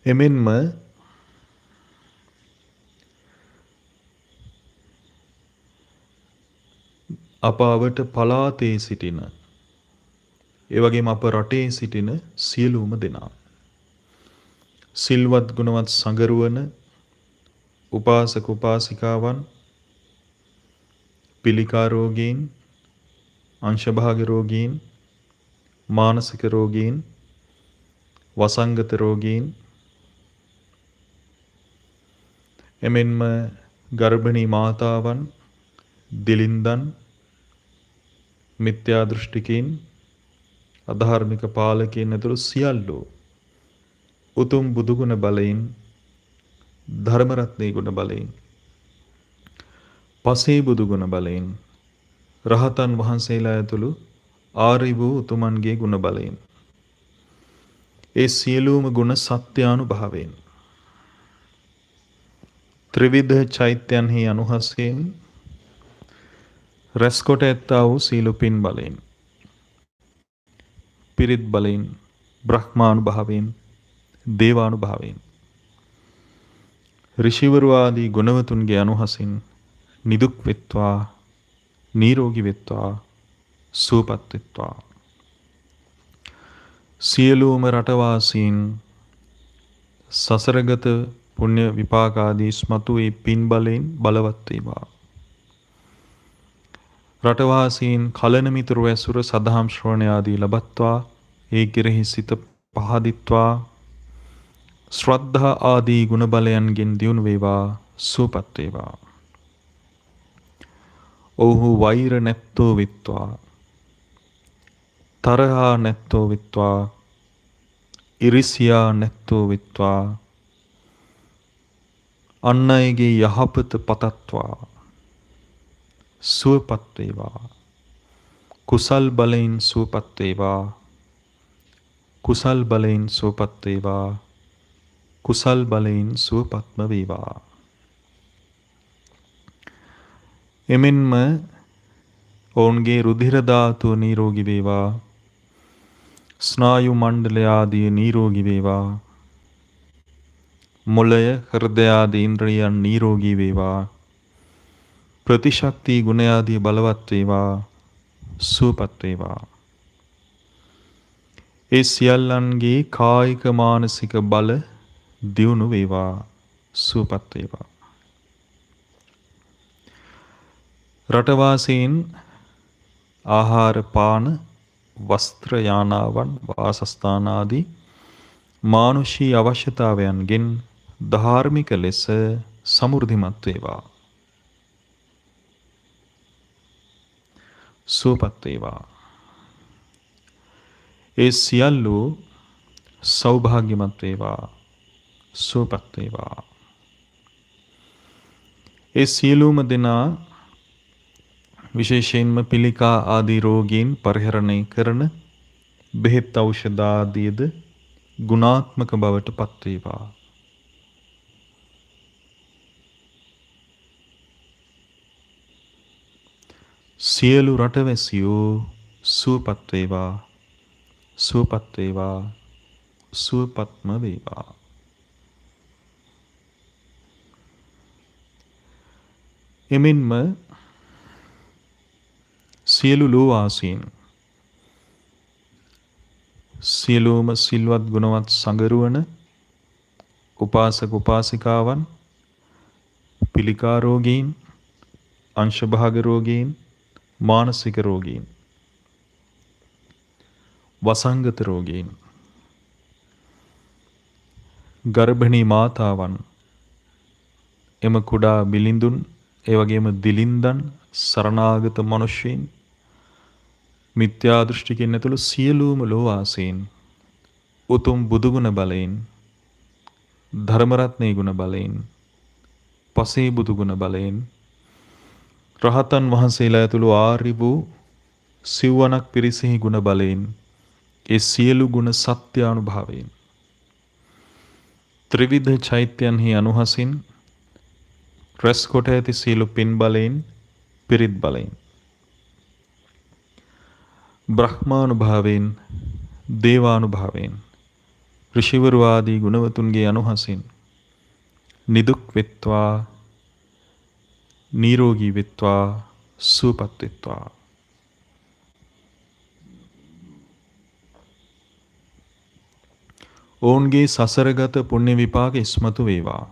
එමෙන්ම අප අවට පලාතේ සිටින, ඒ වගේම අප රටේ සිටින සියලුම දෙනා, සිල්වත් ගුණවත් සංගරුවන උපාසක උපාසිකාවන්, පිළිකා රෝගීන්, අංශභාග රෝගීන්, මානසික රෝගීන්, වසංගත රෝගීන්, එමෙන්ම ගර්භණී මාතාවන්, දිලින්දන්, මිත්‍යා දෘෂ්ටිකීන්, අධාර්මික පාලකයන් ඇතුළු සියල්ලෝ උතුම් බුදුගුණ බලයෙන්, ධර්මරත්නයේ ගුණ බලයෙන්, පසේ බුදුගුණ බලයෙන්, රහතන් වහන්සේලා ඇතුළු ආර්ය වූ උතුමන්ගේ ගුණ බලයෙන්, ඒ සියලුම ගුණ සත්‍යානුභාවයෙන්, ත්‍රිවිධ චෛත්‍යයන්හි අනුහසයෙන් රැස්කොට ඇත්තා වූ සීල පින් බලයෙන්, පිරිත් බලයෙන්, බ්‍රහ්මානුභාවයෙන්, දේවානුභාවයෙන්, ඍෂිවරු ආදී ගුණවතුන්ගේ අනුහසින් නිදුක් වෙත්වා, නිරෝගී වෙත්වා, සුවපත් වෙත්වා. සියලුම රටවාසීන් සසරගත පුණ්‍ය විපාක ආදී ස්මතු ඒ පින් බලයෙන් බලවත් වේවා. රටවාසීන් කලන මිතුරු ඇසුර සදහම් ශ්‍රවණය ආදී ලබත්වා, ඒ කෙරෙහි සිත පහදිත්වා, ශ්‍රද්ධා ආදී ගුණ බලයන්ගෙන් දියුණු වේවා, සුවපත් වේවා. ඔව්හු වෛර නැත්තෝ විත්වා, තරහා නැත්තෝ විත්වා, ඉරිසියා නැත්තෝ විත්වා. අන් අයගේ යහපත පතත්වා, සුවපත් වේවා. කුසල් බලයෙන් සුවපත් වේවා, කුසල් බලයෙන් සුවපත් වේවා, කුසල් බලයෙන් සුවපත්ම වේවා. එමෙන්ම ඔවුන්ගේ රුධිර ධාතුව නිරෝගී වේවා, ස්නායු මණ්ඩලය ආදී නිරෝගී වේවා, මොළය, හෘදය ආදී ඉන්ද්‍රියයන් නිරෝගී වේවා, ප්‍රතිශක්ති ගුණ ආදී බලවත් වේවා, සුවපත් වේවා. ඒ සියල්ලන්ගේ කායික මානසික බල දියුණු වේවා, සුවපත් වේවා. රටවාසීන් ආහාර පාන, වස්ත්‍ර යානාවන්, වාසස්ථාන ආදී මානුෂී අවශ්‍යතාවයන්ගෙන් ධාර්මික ලෙස සමෘද්ධිමත් වේවා. සුවපත් වේවා. ඒ සියල්ලෝ සෞභාග්‍යමත් වේවා. සුවපත් වේවා. ඒ සියලුම දෙනා විශේෂයෙන්ම පිළිකා ආදී රෝගීන් පරිහරණය කරන බෙහෙත් ඖෂධ ආදීද ගුණාත්මක බවට පත් වේවා. සියලු රටවැසියෝ සුවපත් වේවා. සුවපත් වේවා. සුවපත්ම වේවා. එමෙන්ම සියලු ලෝවාසීන් සියලුම සිල්වත් ගුණවත් සංගරුවන උපාසක උපාසිකාවන් පිළිකා රෝගීන් අංශභාග රෝගීන් මානසික රෝගීන් වසංගත රෝගීන් ගර්භණී මාතාවන් එම කුඩා බිලිඳුන් ඒ වගේම දිලින්දන් සරණාගත මනුෂ්‍යයන් මිත්‍යා දෘෂ්ටිකින් ඇතුළු සියලුම ලෝවාසීන් උතුම් බුදුගුණ බලයෙන් ධර්මරත්නයේ ගුණ බලයෙන් පසේ බුදුගුණ බලයෙන් රහතන් වහන්සේලා ඇතුළු ආර්ය වූ සිව්වනක් පිරිසෙහි ගුණ බලයෙන් ඒ සියලු ගුණ සත්‍යානුභාවයෙන් ත්‍රිවිධ චෛත්‍යයන්හි අනුහසින් රැස් කොට ඇති සියලු පින් බලයෙන් පිරිත් බලයෙන් බ්‍රහ්මානුභාවයෙන් දේවානුභාවයෙන් ඍෂිවරු ආදී ගුණවතුන්ගේ අනුහසින් නිදුක් වෙත්වා නිරෝගී වෙත්වා සුවපත් වෙත්වා. ඔවුන්ගේ සසරගත පුණ්‍ය විපාක ඉස්මතු වේවා.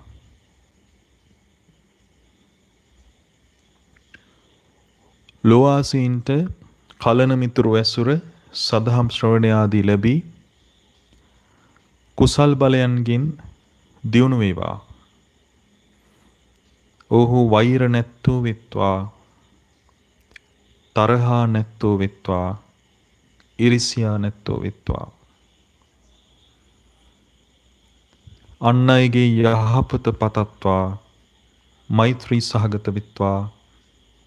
ලෝවාසීන්ට කලන මිතුරු ඇසුර සදහම් ශ්‍රවණය ආදී ලැබී කුසල් බලයන්ගෙන් දියුණු වේවා. ඔහු වෛර නැත්තෝ වෙත්වා, තරහා නැත්තෝ වෙත්වා, ඉරිසියා නැත්තෝ වෙත්වා. අන් අයගේ යහපත පතත්වා, මෛත්‍රී සහගත වෙත්වා,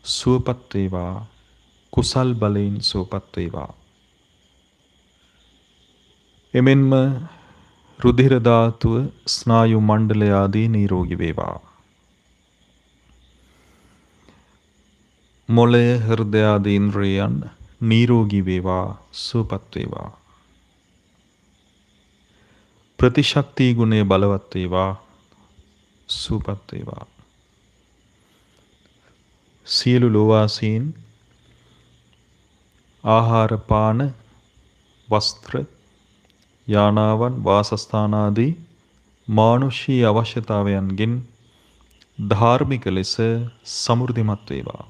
සුවපත් වේවා, කුසල් බලයෙන් සුවපත් වේවා. එමෙන්ම රුධිර ධාතුව ස්නායු මණ්ඩලය ආදී නිරෝගී වේවා. මොළය හෘදය ආදී ඉන්ද්‍රියයන් නිරෝගී වේවා, සුවපත් වේවා. ප්‍රතිශක්ති ගුණය බලවත් වේවා, සුවපත් වේවා. සියලු ලෝවාසීන් ආහාර පාන වස්ත්‍ර යානාවන් වාසස්ථාන ආදී මානුෂී අවශ්‍යතාවයන්ගෙන් ධාර්මික ලෙස සමෘද්ධිමත් වේවා.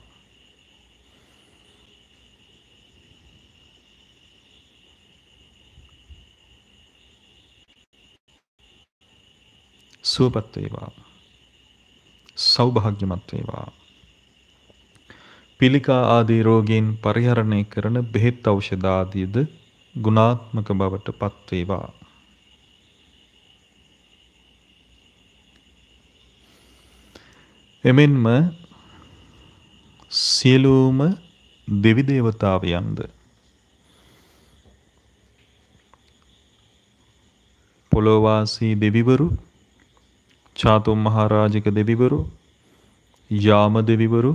සුවපත් වේවා. සෞභාග්‍යමත් වේවා. පිළිකා ආදී රෝගීන් පරිහරණය කරන බෙහෙත් ඖෂධ ආදීද ගුණාත්මක බවට පත් වේවා. එමෙන්ම සියලුම දෙවි දේවතාවයන්ද පොළොවාසී දෙවිවරු, චාතුම් මහරජක දෙවිවරු, යාම දෙවිවරු,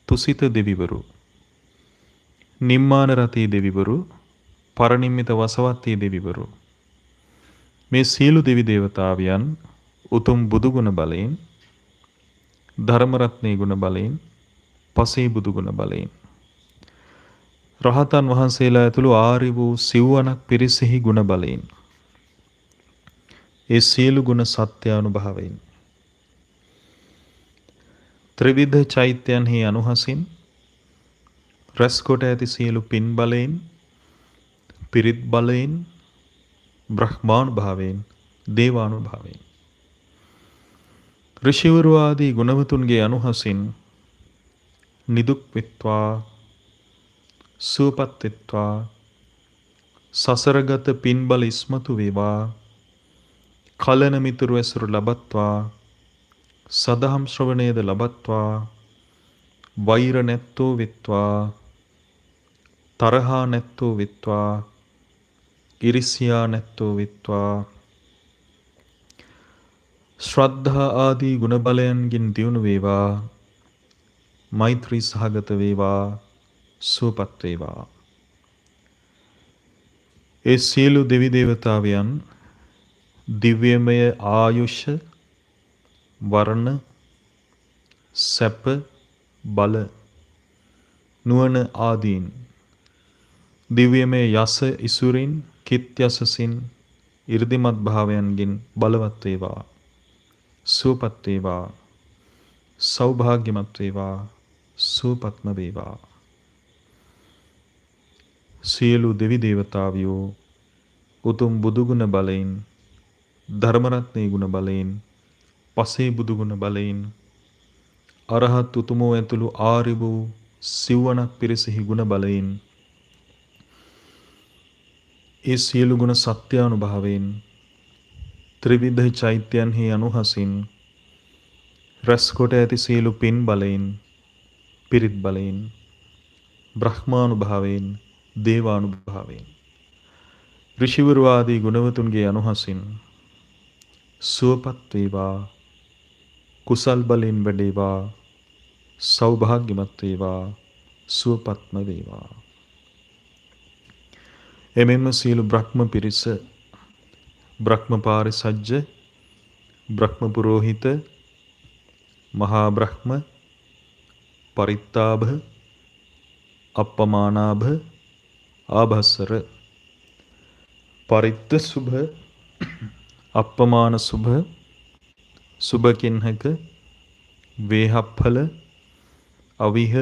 තුසිත දෙවිවරු, නිම්මාන රතී දෙවිවරු, පරනිම්මිත වසවත්තී දෙවිවරු මේ සියලු දෙවි දේවතාවයන් උතුම් බුදුගුණ බලයෙන් ධර්මරත්නයේ ගුණ බලයෙන් පසේ බුදුගුණ බලයෙන් රහතන් වහන්සේලා ඇතුළු ආර්ය වූ සිව්වනක් පිරිසෙහි ගුණ බලයෙන් ඒ සියලු ගුණ සත්‍යානුභාවයෙන් ත්‍රිවිධ චෛත්‍යයන්හි අනුහසින් රැස් කොට ඇති සියලු පින් බලයෙන් පිරිත් බලයෙන් බ්‍රහ්මානුභාවයෙන් දේවානුභාවයෙන් ඍෂිවරු ආදී ගුණවතුන්ගේ අනුහසින් නිදුක් වෙත්වා, සුවපත් වෙත්වා, සසරගත පින්බල ඉස්මතු වේවා, කලන මිතුරු ඇසුරු ලබත්වා, සදහම් ශ්‍රවණයද ලබත්වා, වෛර නැත්තෝ වෙත්වා, තරහා නැත්තෝ වෙත්වා, ඉරිසියා නැත්තෝ වෙත්වා, ශ්‍රද්ධා ආදී ගුණ බලයන්ගින් දියුණු වේවා, මෛත්‍රී සහගත වේවා, සුවපත් වේවා. ඒ සියලු දෙවි දේවතාවයන් දිව්‍යමය ආයුෂ, වර්ණ, සැප, බල, නුවණ ආදීන් දිව්‍යමය යස ඉසුරින්, කිත් යසසින්, 이르දිමත් භාවයන්ගෙන් බලවත් වේවා, සුවපත් වේවා, සෞභාග්‍යමත් වේවා, සුවපත්ම වේවා. සියලු දෙවි දේවතාවියෝ උතුම් බුදුගුණ බලයෙන්, ධර්මරත්නයේ ගුණ බලයෙන්, පසේ බුදුගුණ බලයෙන්, අරහත් උතුමෝ ඇතුළු ආර්ය වූ සිව්වනක් පිරිසෙහි ගුණ බලයෙන්, ඒ සියලු ගුණ සත්‍යානුභාවයෙන්, ත්‍රිවිධ චෛත්‍යයන්හි අනුහසින්, රැස් කොට ඇති සියලු පින් බලයෙන්, පිරිත් බලයෙන්, බ්‍රහ්මානුභාවයෙන්, දේවානුභාවයෙන්, ඍෂිවරු ආදී ගුණවතුන්ගේ අනුහසින් සුවපත් වේවා, කුසල් බලයෙන් වැඩේවා, සෞභාග්‍යමත් වේවා, සුවපත්ම වේවා. එමෙන්ම සියලු බ්‍රහ්ම පිරිස, බ්‍රහ්ම පාරිසජ්ජ, බ්‍රහ්ම පුරෝහිත, මහා බ්‍රහ්ම, පරිත්තාභ, අප්පමානාභ, ආභස්සර, පරිත්ත සුභ, අප්පමාන සුභ, සුභකින්හක, වේහප්ඵල, අවිහ,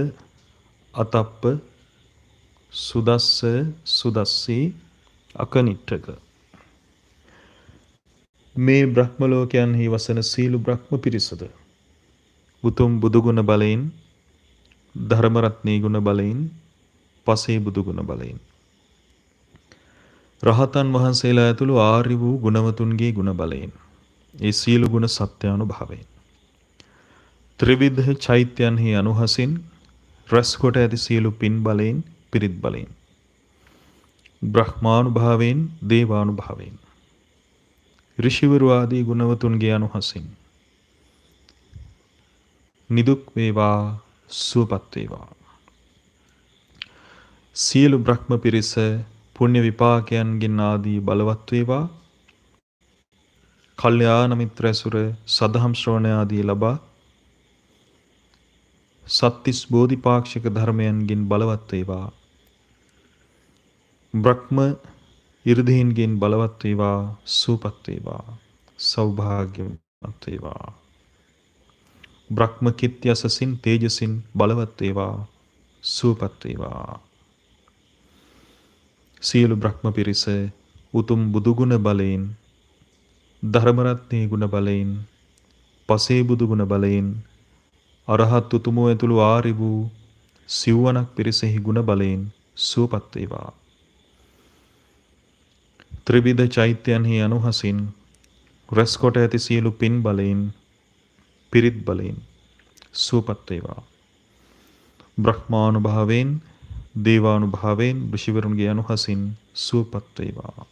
අතප්ප, සුදස්ස, සුදස්සී, අකනිට්ඨක. මේ බ්‍රහ්ම ලෝකයන්හි වසන සීල බ්‍රහ්ම පිරිසද උතුම් බුදුගුණ බලයෙන්, ධර්මරත්නී ගුණ බලයෙන්, පසේ බුදුගුණ බලයෙන්, රහතන් වහන්සේලා ඇතුළු ආර්ය වූ ගුණවතුන්ගේ ගුණ බලයෙන්, ඒ සීල ගුණ සත්‍යානුභාවයෙන්, ත්‍රිවිධ චෛත්‍යයන්හි අනුහසින් රැස් කොට ඇති සියලු පින් බලයෙන්, පිරිත් බලයෙන්, බ්‍රහ්මානුභාවයෙන්, දේවානුභාවයෙන්, ඍෂිවරු ආදී ගුණවතුන්ගේ අනුහසින් නිදුක් වේවා, සුවපත් වේවා. සියලු බ්‍රහ්ම පිරිස පුණ්‍ය විපාකයන්ගෙන් ආදී බලවත් වේවා. කල්යාණ මිත්‍ර ඇසුර, සදහම් ශ්‍රවණ ආදී ලබා සත්තිස් බෝධිපාක්ෂික ධර්මයන්ගෙන් බලවත් වේවා. බ්‍රහ්ම 이르දීන්ගෙන් බලවත් වේවා, සුවපත් වේවා, සෞභාග්‍යමත් වේවා. බ්‍රහ්ම කිත් යසසින්, තේජසින් බලවත් වේවා, සුවපත් වේවා. සියලු බ්‍රහ්ම පිරිස උතුම් බුදුගුණ බලයෙන්, ධර්මරත්නයේ ගුණ බලයෙන්, පසේ බුදුගුණ බලයෙන්, අරහත් උතුමෝ ඇතුළු ආර්ය වූ සිව්වනක් පිරිසෙහි ගුණ බලයෙන් සුවපත් වේවා. ත්‍රිවිධ චෛත්‍යයන්හි අනුහසින් රැස් කොට ඇති සියලු පින් බලයෙන්, පිරිත් බලයෙන් සුවපත් වේවා. බ්‍රහ්මානුභාවයෙන්, දේවානුභාවයෙන්, ඍෂිවරුන්ගේ අනුහසින් සුවපත් වේවා.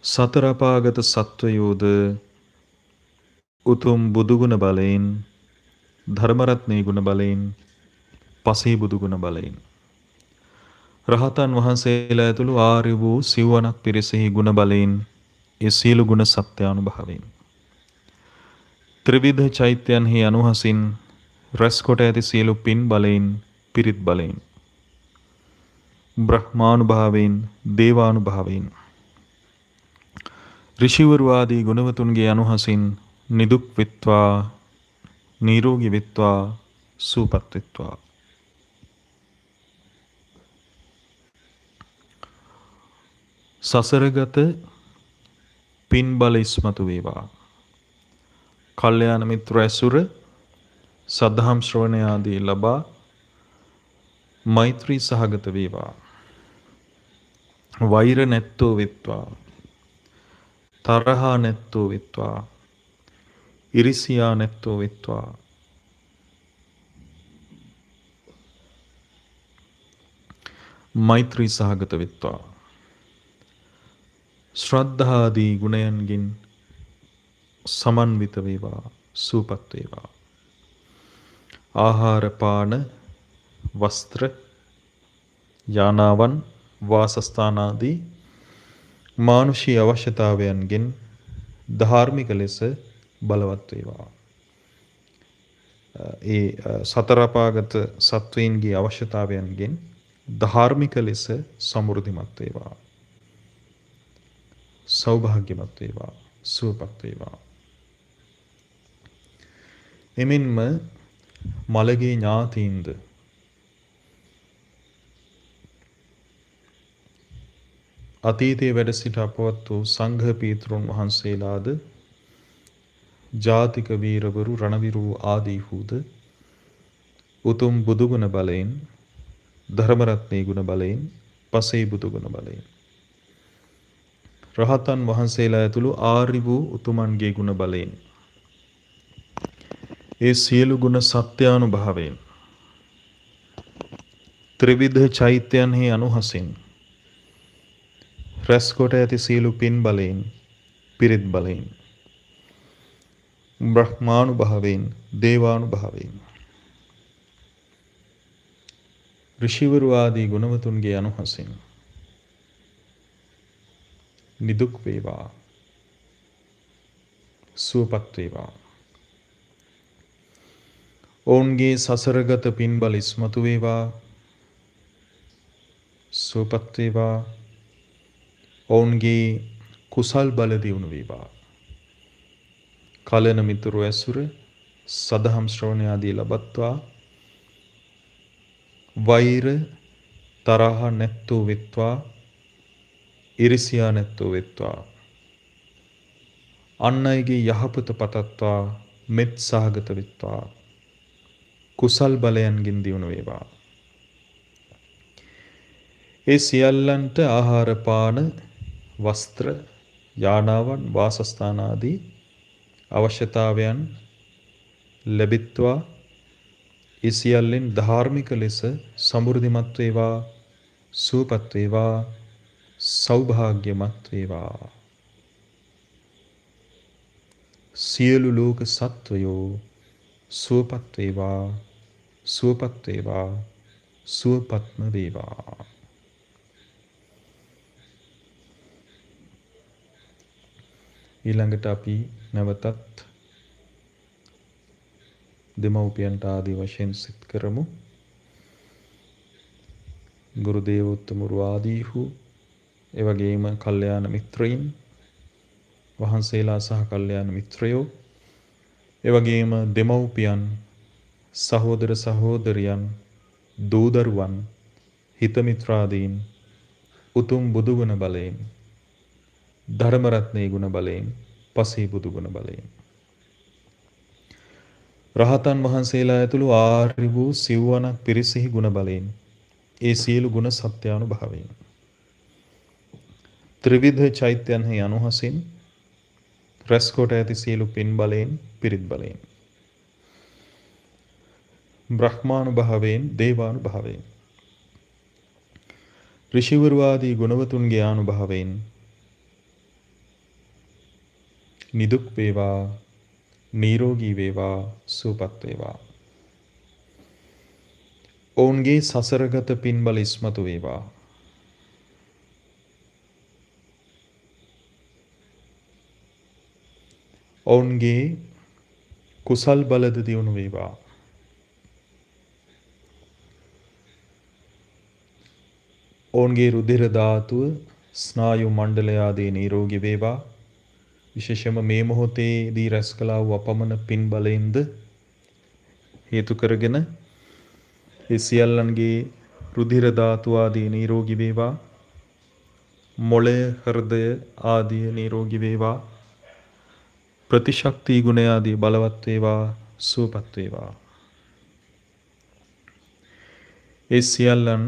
සතර අපාගත සත්වයෝද උතුම් බුදුගුණ බලයෙන්, ධර්මරත්නයේ ගුණ බලයෙන්, පසේ බුදුගුණ බලයෙන්, රහතන් වහන්සේලා ඇතුළු ආර්ය වූ සිව්වනක් පිරිසෙහි ගුණ බලයෙන්, ඒ සියලු ගුණ සත්‍යානුභාවයෙන්, ත්‍රිවිධ චෛත්‍යයන්හි අනුහසින් රැස් කොට ඇති සියලු පින් බලයෙන්, පිරිත් බලයෙන්, බ්‍රහ්මානුභාවයෙන්, දේවානුභාවයෙන්, ඍෂිවරු ආදී ගුණවතුන්ගේ අනුහසින් නිදුක් වෙත්වා, නිරෝගී වෙත්වා, සුවපත් වෙත්වා. සසරගත පින් බල ඉස්මතු වේවා. කල්යාණ මිත්‍ර ඇසුර සද්ධාම් ශ්‍රවණය ආදී ලබා මෛත්‍රී සහගත වේවා. වෛර නැත්තෝ වෙත්වා. තරහා නැත්තෝ වෙත්වා. ඉරිසියා නැත්තෝ වෙත්වා. මෛත්‍රී සහගත වෙත්වා. ශ්‍රද්ධාදී ගුණයන්ගෙන් සමන්විත වේවා, සූපත් වේවා. ආහාර පාන වස්ත්‍ර යානාවන් වාසස්ථානාදී මානුෂී අවශ්‍යතාවයන්ගෙන් ධාර්මික ලෙස බලවත් වේවා. ඒ සතරපාගත සත්වයින්ගේ අවශ්‍යතාවයන්ගෙන් ධාර්මික ලෙස සමෘද්ධිමත් වේවා. සෞභාග්‍යමත් වේවා, සුවපත් වේවා. එමෙන්ම මළගේ ඥාතීන්ද අතීතයේ වැඩ සිට අපවත් වූ සංඝ පීතෘන් වහන්සේලාද ජාතික වීරවරු රණවිරු ආදීහුද උතුම් බුදුගුණ බලයෙන් ධර්මරත්නයේ ගුණ බලයෙන් පසේ බුදුගුණ බලයෙන් රහතන් වහන්සේලා ඇතුළු ආර්ය වූ උතුමන්ගේ ගුණ බලයෙන් ඒ සියලු ගුණ සත්‍යානුභාවයෙන් ත්‍රිවිධ චෛත්‍යයන්හි අනුහසින් රැස් කොට ඇති සියලු පින් බලයෙන් පිරිත් බලයෙන් බ්‍රහ්මානුභාවයෙන් දේවානුභාවයෙන් ඍෂිවරු ආදී ගුණවතුන්ගේ අනුහසින් නිදුක් වේවා, සුවපත් වේවා. ඔවුන්ගේ සසරගත පින් බල ඉස්මතු වේවා, සුවපත් වේවා. ඔවුන්ගේ කුසල් බල දියුණු වේවා. කලන මිතුරු ඇසුර සදහම් ශ්‍රවණය ආදී ලබත්වා වෛර තරහ නැත්තෝ වෙත්වා. ඉරිසියා නැත්තෝ වෙත්වා. අන් අයගේ යහපත පතත්වා මෙත් සහගත වෙත්වා. කුසල් බලයන්ගෙන් දියුණු වේවා. ඒ සියල්ලන්ට ආහාර පාන වස්ත්‍ර යානාවන් වාසස්ථාන ආදී අවශ්‍යතාවයන් ලැබිත්වා. ඒ සියල්ලෙන් ධාර්මික ලෙස සමෘද්ධිමත් වේවා, සුවපත් වේවා, සෞභාග්‍යමත් වේවා. සියලු ලෝක සත්වයෝ සුවපත් වේවා, සුවපත් වේවා, සුවපත්ම වේවා. ඊළඟට අපි නැවතත් දෙමව්පියන්ට ආදී වශයෙන් සිත් කරමු. ගුරු දේවෝත්තමරු ආදීහු එවැගේම කල්යාණ මිත්‍රයින් වහන්සේලා සහ කල්යාණ මිත්‍රයෝ එවැගේම දෙමව්පියන් සහෝදර සහෝදරියන් දූ දරුවන් හිත මිත්‍රාදීන් උතුම් බුදුගුණ බලයෙන් ධර්ම රත්නයේ ගුණ බලයෙන් පසේ බුදුගුණ බලයෙන් රහතන් වහන්සේලා ඇතුළු ආර්ය වූ සිව්වනක් පිරිසෙහි ගුණ බලයෙන් ඒ සියලු ගුණ සත්‍යානුභාවයෙන් ත්‍රිවිධ චෛත්‍යයන්හි අනුහසින් රැස් කොට ඇති සියලු පින් බලයෙන් පිරිත් බලයෙන් බ්‍රහ්මානුභාවයෙන් දේවානුභාවයෙන් ඍෂිවරු ආදී ගුණවතුන්ගේ ආනුභාවයෙන් නිදුක් වේවා, නිරෝගී වේවා, සුවපත් වේවා. ඔවුන්ගේ සසරගත පින් බල ඉස්මතු වේවා. ඔවුන්ගේ කුසල් බලද දියුණු වේවා. ඔවුන්ගේ රුධිර ධාතුව ස්නායු මණ්ඩලය ආදී නිරෝගී වේවා. විශේෂයෙන්ම මේ මොහොතේදී රැස් කළා වූ අපමණ පින් බලයෙන්ද හේතු කරගෙන ඒ සියල්ලන්ගේ රුධිර ධාතු ආදී නිරෝගී වේවා. මොළය හෘදය ආදී නිරෝගී වේවා. ප්‍රතිශක්ති ගුණ ආදී බලවත් වේවා, සුවපත් වේවා. ඒ සියල්ලන්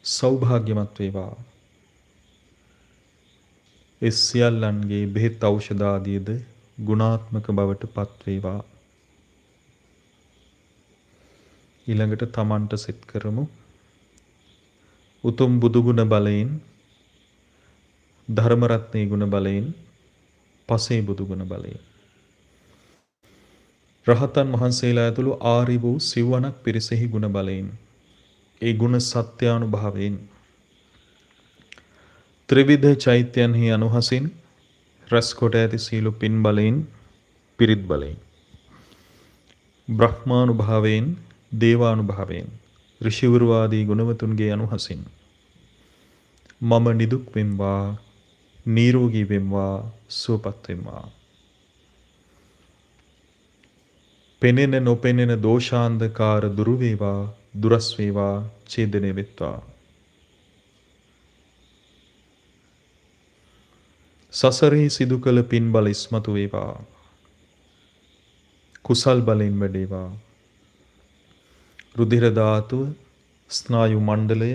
සෞභාග්‍යමත් වේවා. ඒ සියල්ලන්ගේ බෙහෙත් ඖෂධ ආදීද ගුණාත්මක බවට පත් වේවා. ඊළඟට තමන්ට සෙත් කරමු. උතුම් බුදු ගුණ බලයෙන්, ධර්ම රත්නයේ ගුණ බලයෙන්, පසේ බුදු ගුණ බලයෙන්, රහතන් වහන්සේලා ඇතුළු ආරි වූ සිව්වනක් පිරිසෙහි ගුණ බලයෙන්, ඒ ගුණ සත්‍යානුභාවයෙන්, ත්‍රිවිධ චෛත්‍යයන්හි අනුහසින් රැස් කොට ඇති සීල පින් බලයෙන්, පිරිත් බලයෙන්, බ්‍රහ්මානුභාවයෙන්, දේවානුභාවයෙන්, ඍෂිවරු ආදී ගුණවතුන්ගේ අනුහසින් මම නිදුක් වෙම්වා, නිරෝගී වෙම්වා, සුවපත් වෙම්වා. පෙනෙන නොපෙනෙන දෝෂාන්ධකාර දුරු වේවා, දුරස් වේවා, ඡේදනය වෙත්වා. සසරෙහි සිදු කළ පින් බල ඉස්මතු වේවා. කුසල් බලයෙන් වැඩේවා. රුධිර ධාතුව, ස්නායු මණ්ඩලය,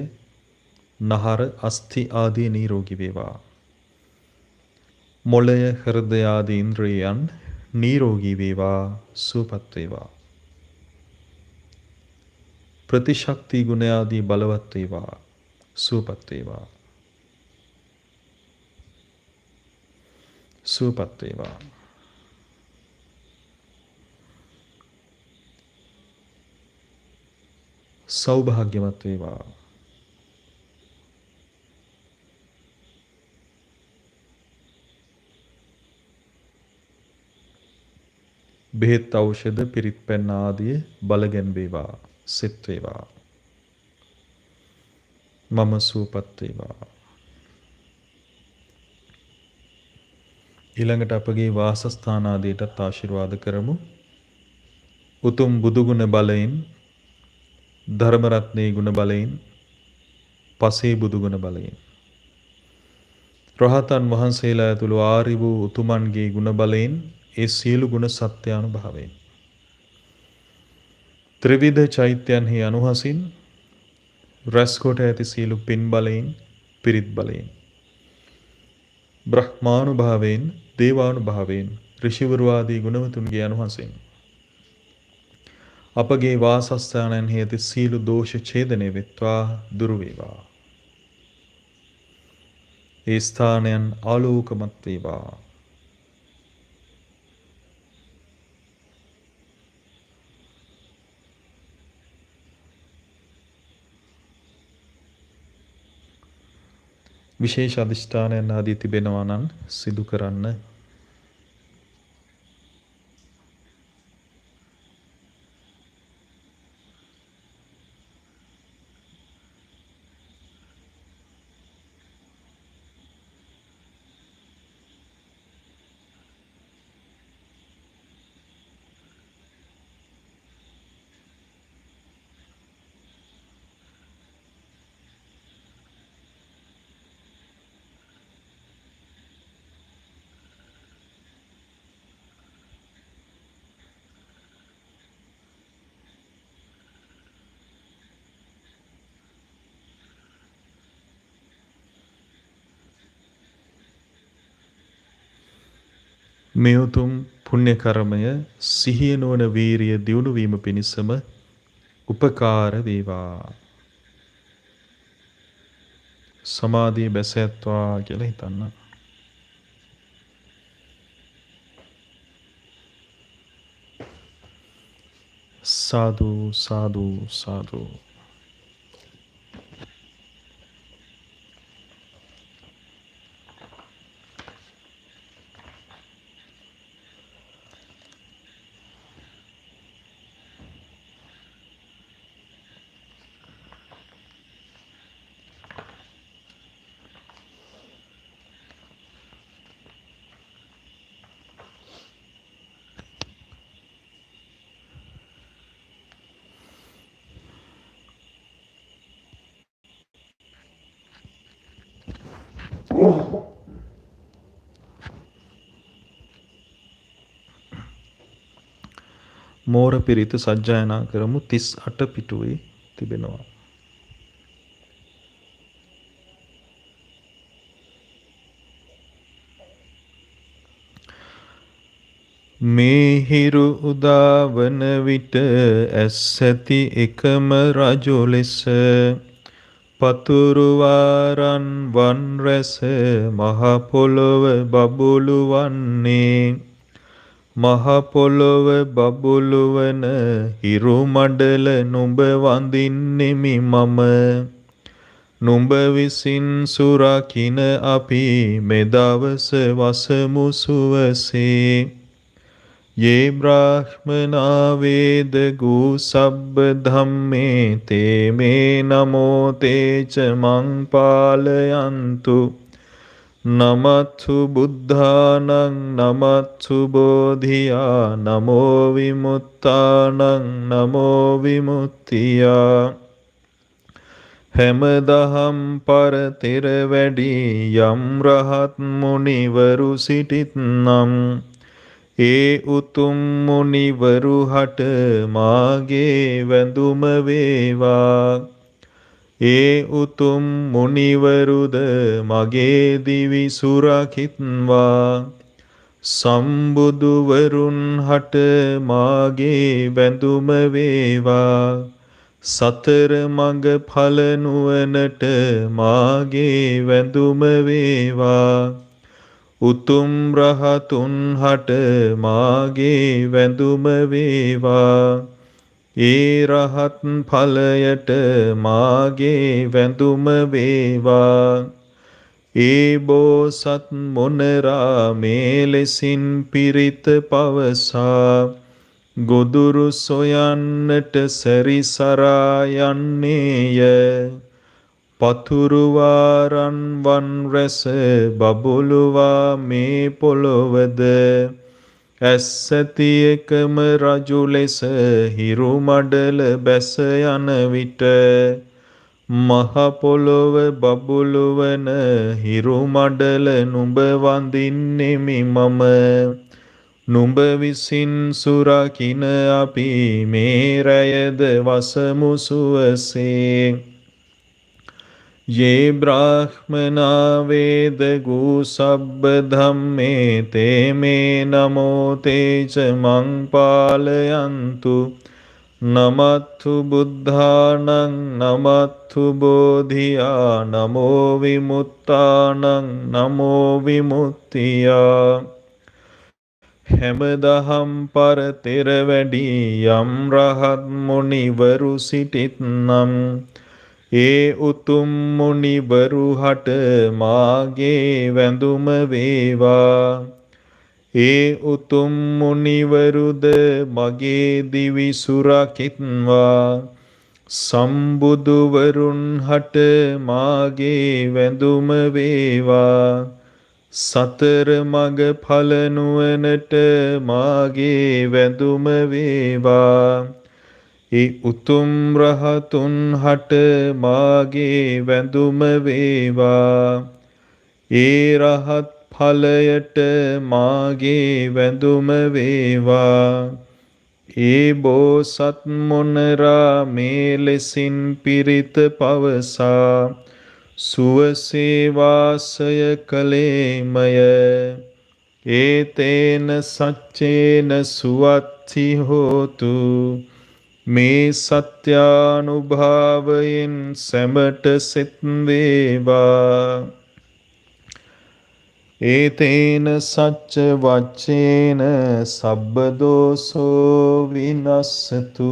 නහර, අස්ථි ආදී නිරෝගී වේවා. මොළය, හෘදය ආදී ඉන්ද්‍රියයන් නිරෝගී වේවා, සුවපත් වේවා. ප්‍රතිශක්ති ගුණ ආදී බලවත් වේවා, සුවපත් වේවා. සුවපත් වේවා. සෞභාග්‍යමත් වේවා. බෙහෙත් ඖෂධ පිරිත් පැන් ආදී බලගෙන් වේවා, සෙත් වේවා. මම සුවපත් වේවා. ඊළඟට අපගේ වාසස්ථාන ආදීටත් ආශිර්වාද කරමු. උතුම් බුදු ගුණ බලයෙන්, ධර්ම රත්නයේ ගුණ බලයෙන්, පසේ බුදු ගුණ බලයෙන්, රහතන් වහන්සේලා ඇතුළු ආරි වූ උතුමන්ගේ ගුණ බලයෙන්, ඒ සියලු ගුණ සත්‍යානුභාවයෙන්, ත්‍රිවිධ චෛත්‍යයන්හි අනුහසින් රැස් කොට ඇති සියලු පින් බලයෙන්, පිරිත් බලයෙන්, බ්‍රහ්මානුභාවයෙන්, දේවානුභාවයෙන්, ඍෂිවරු ආදී ගුණවතුන්ගේ අනුහසින් අපගේ වාසස්ථානයන්හි ඇති සියලු දෝෂ ඡේදනය වෙත්වා, දුරු වේවා. ඒ ස්ථානයන් ආලෝකමත් වේවා. විශේෂ අධිෂ්ඨානයන් ආදී තිබෙනවා නම් සිදු කරන්න. මේ උතුම් පුණ්‍ය කර්මය සිහිය නුවණ වීරිය දියුණු වීම පිණිසම උපකාර වේවා. සමාධිය බැසැත්වා කියලා හිතන්න. සාදු සාදු සාදු. මෝර පිරිත සජ්ජායනා කරමු 38 පිටුවේ තිබෙනවා. මේ හිරු උදාවන විට ඇස්සැති එකම රජු ලෙස පතුරුවාරන් වන් රැස මහ පොළොව බබළු වන්නේ මහ පොළොව බබළු වන හිරු මඩල නුඹ වඳින්නෙමි මම නුඹ විසින් සුරකින අපි මෙදවස වසමු සුවසේ ये ब्राह्मणा वेद गु सब्ब धम्मे ते मे नमो ते च मं पालयन्तु नमत्सु बुद्धानं नमत्सु बोधिया नमो विमुक्तानं नमो विमुक्तिया හැමදහම් පරතෙර වැඩි යම් රහත් මුනිවරු සිටිත්නම් ඒ උතුම් මුනිවරු හට මාගේ වැඳුම වේවා ඒ උතුම් මුනිවරුද මගේ දිවි සුරකිත්වා සම්බුදුවරුන් හට මාගේ වැඳුම වේවා සතර මඟ ඵල නුවණට මාගේ වැඳුම වේවා උතුම් රහතුන් හට මාගේ වැඳුම වේවා ඒ රහත් ඵලයට මාගේ වැඳුම වේවා ඒ බෝසත් මොනරා මේ ලෙසින් පිරිත පවසා ගොදුරු සොයන්නට සැරිසරා යන්නේය පතුරුවාරන් වන් රැස බබළුවා මේ පොළොවද ඇස්සැති එකම රජු ලෙස හිරු මඩල බැස යන විට මහ පොළොව බබළු වන හිරු මඩල නුඹ වඳින්නෙමි මම නුඹ විසින් සුරකින අපි මේ රැයද වසමු සුවසේ ये ब्राह्मणा वेद गु सब्ब धम्मे ते मे नमो ते च मं पालयन्तु नमत्थु बुद्धानं नमत्थु बोधिया नमो विमुक्तानं नमो विमुक्तिया හැමදහම් පරතෙර වැඩි යම් රහත් මුනිවරු සිටිත්නම් ඒ උතුම් මුනිවරු හට මාගේ වැඳුම වේවා ඒ උතුම් මුනිවරුද මගේ දිවි සුරකිත්වා සම්බුදුවරුන් හට මාගේ වැඳුම වේවා සතර මඟ ඵල නුවණට මාගේ වැඳුම වේවා ඒ උතුම් රහතුන් හට මාගේ වැඳුම වේවා ඒ රහත් ඵලයට මාගේ වැඳුම වේවා ඒ බෝසත් මොනරා මේ ලෙසින් පිරිත පවසා සුවසේ වාසය කළේමය ඒතේන සච්චේන සුවත්ති හෝතු මේ සත්‍යානුභාවයෙන් සැමට සෙත් වේවා ඒතේන සච්ච වච්චේන සබ්බ දෝසෝ විනස්සතු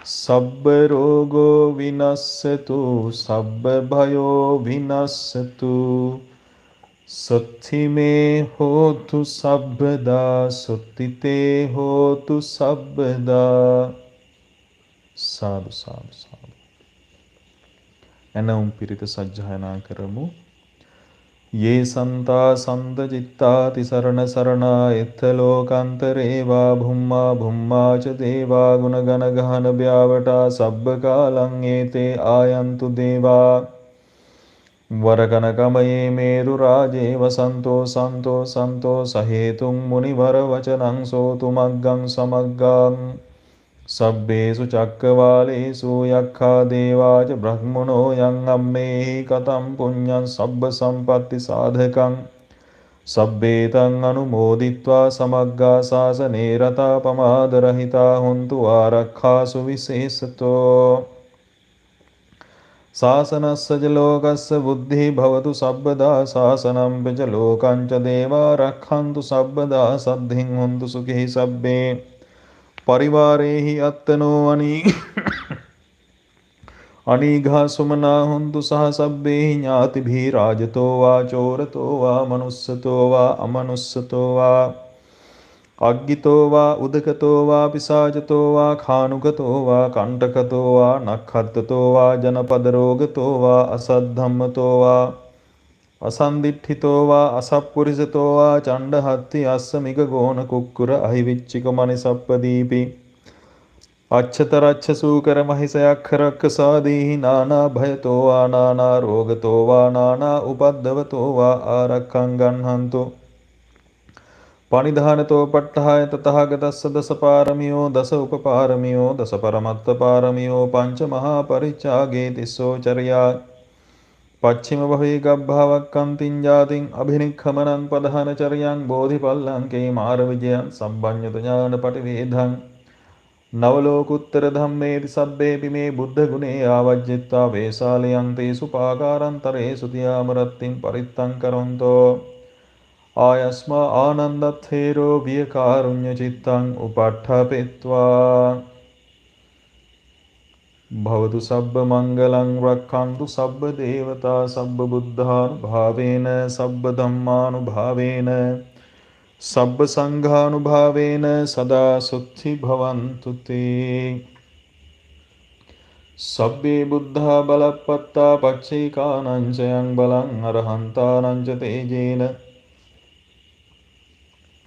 සබ්බ රෝගෝ විනස්සතු සබ්බ භයෝ විනස්සතු සොත්තිමේ හෝතු සබ්බදා සොත්තිතේ හෝතු සබ්බදා සාදු සාදු සාදු එනවුම් පිරිත සජ්ජායනා කරමු ये सन्ता सन्त चित्ताति शरण शरणा इत्थ लोकान्तरे वा भुम्मा भुम्मा च देवा गुणगण गहन व्यावटा सब्ब कालं एते आयन्तु देवा वरकनकमये मेरुराजे वसन्तो सन्तो सन्तो सहेतुं मुनिवरवचनं सोतुमग्गं समग्गं सब्बेषु चक्रवालेषु यक्खा देवा च ब्रह्मणो यं अम्मेहि कथं पुण्यं सब्बसम्पत्तिसाधकं सब्बेतं अनुमोदित्वा समग्गा शासने रता पमादरहिता हुन्तु आरक्षासु विशेषतो शासनस्य च लोकस्य बुद्धिः भवतु सर्वदा शासनं च लोकं च देवा रक्षन्तु सर्वदा सद्धिं हुन्तु सुखी सब्बे परिवारे हि अत्तनो अनीघा सुमना हुन्तु सह सब्बे ज्ञातिभिः राजतो वा चोरतो वा मनुष्यतो वा अमनुष्यतो वा अग्गितो वा उदकतो वा पिशाचतो वा खानुकतो वा कंटकतो वा नक्षत्रतो वा जनपदरोगतो वा असद्धम्मतो वा असंदिठितो वा असत्पुरुषतो वा चंडहत्ति अस्समिगोन कुक्कुर अहिविच्चिकमणिसप्पदीपि अक्षतरक्षसूकर महिषयक्षरक्षसादीः नाना भयतो वा नाना रोगतो वा नाना उपद्रवतो वा आरक्षं गह्णन्तु पाणिधानतो पट्टहाय तथागतस्य दश पारमियो दश उपपारमियो दश परमत्तपारमियो पंच महापरिचागे तिस्सोचर्या पश्चिम भवे गब्भावक्कन्तिं जातिं अभिनिखमनं पदहनचर्यां बोधिपल्लङ्के मारविजयं सम्बन्यतज्ञानपटिवेधं नवलोकुत्तरधम्मेति सब्बेऽपि मे बुद्धगुणे आवज्जित्वा वेशालयन्ते सुपाकारान्तरेषु तियामरत्तिं परित्तं करोन्तो आयस्मा आनन्दथेरो वियकारुण्यचित्तं उपट्ठपित्वा भवतु सब्बमङ्गलं रक्षन्तु सब्बदेवता सब्बबुद्धानुभावेन सब्बधम्मानुभावेन सब्बसङ्घानुभावेन सदा सुखी भवन्तु ते सब्बे बुद्धा बलपत्ता पच्चैकानां च यं बलं अर्हन्तानां च तेजेन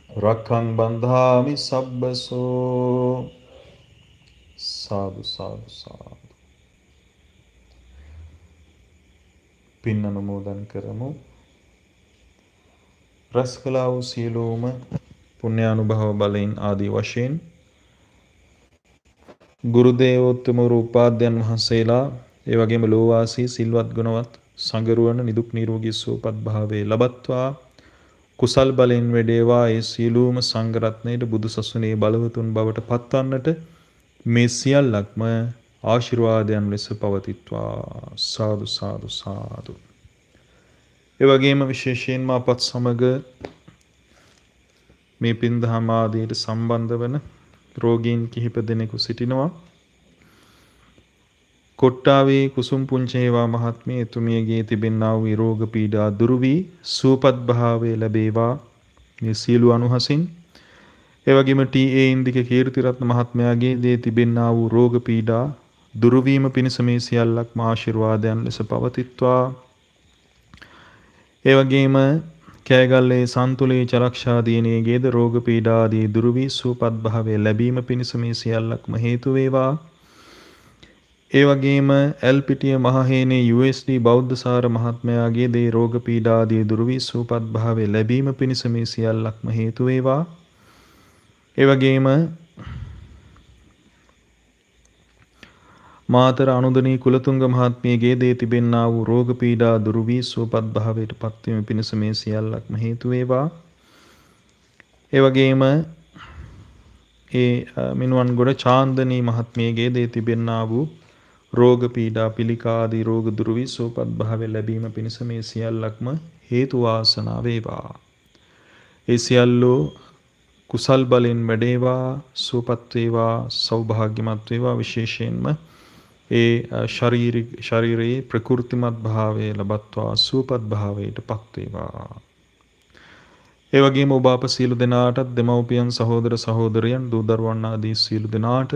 रखं बंधामि सब्बसो साधु साधु साधु පින් අනුමෝදන් කරමු. රැස් කළා වූ සියලුම පුණ්‍යානුභව බලෙන් ආදී වශයෙන් ගුරු දේවෝත්තම රූපාද්‍යයන් වහන්සේලා ඒ වගේම ලෝවාසී සිල්වත් ගුණවත් සංගරුවන නිදුක් නිරෝගී සුවපත් භාවයේ ලබත්වා කුසල් බලෙන් වැඩේවා ඒ සියලුම සංඝ රත්නයේ බුදු සසුනේ බලවතුන් බවට පත්වන්නට මේ සියල්ලක්ම ආශිර්වාදයන් ලෙස පවතිත්වා සාදු සාදු සාදු. ඒ වගේම විශේෂයෙන්ම අපත් සමග මේ පින්දහම ආදියට සම්බන්ධ වන රෝගීන් කිහිප දෙනෙකු සිටිනවා. කොට්ටාවේ කුසුම් පුංචේවා මහත්මිය එතුමියගේ තිබෙනා වූ රෝග පීඩා දුරු වී සුවපත් භාවය ලැබේවා මේ සියලු අනුහසින්. ඒ වගේම ටී.ඒ. ඉන්දික කීර්තිරත්න මහත්මයාගේ දේ තිබෙනා වූ රෝග පීඩා දුරු වීම පිණිස මේ සියල්ලක්ම ආශිර්වාදයන් ලෙස පවතිත්වා. ඒ වගේම කෑගල්ලේ සන්තුලේ චරක්ෂාදීනේගේද රෝග පීඩා ආදී දුරු වී සුවපත් භාවය ලැබීම පිණිස මේ සියල්ලක්ම හේතු වේවා. ඒ වගේම එල්පිටිය මහහේනේ USD බෞද්ධසාර මහත්මයාගේ දේ රෝග පීඩා ආදී දුරු වී සුවපත් භාවය ලැබීම පිණිස මේ සියල්ලක්ම හේතු වේවා. ඒ වගේම මාතර අනුදනී කුලතුංග මහත්මියගේ දේ තිබෙනා වූ රෝග පීඩා දුරු වී සුවපත් භාවයට පත්වීම පිණිස මේ සියල්ලක්ම හේතු වේවා. ඒ වගේම මිනුවන්ගොඩ චාන්දනී මහත්මියගේ දේ තිබෙනා වූ රෝග පීඩා පිළිකා ආදී රෝග දුරු වී සුවපත් භාවය ලැබීම පිණිස මේ සියල්ලක්ම හේතු වාසනා වේවා. ඒ සියල්ලෝ කුසල් බලෙන් වැඩේවා, සුවපත් වේවා, සෞභාග්‍යමත් වේවා. විශේෂයෙන්ම ඒ ශරීරයේ ප්‍රකෘතිමත් භාවය ලබත්වා සුවපත් භාවයට පත් වේවා. ඒ වගේම ඔබ අප සියලු දෙනාටත් දෙමව්පියන් සහෝදර සහෝදරයන් දූ දරුවන් ආදී සියලු දෙනාට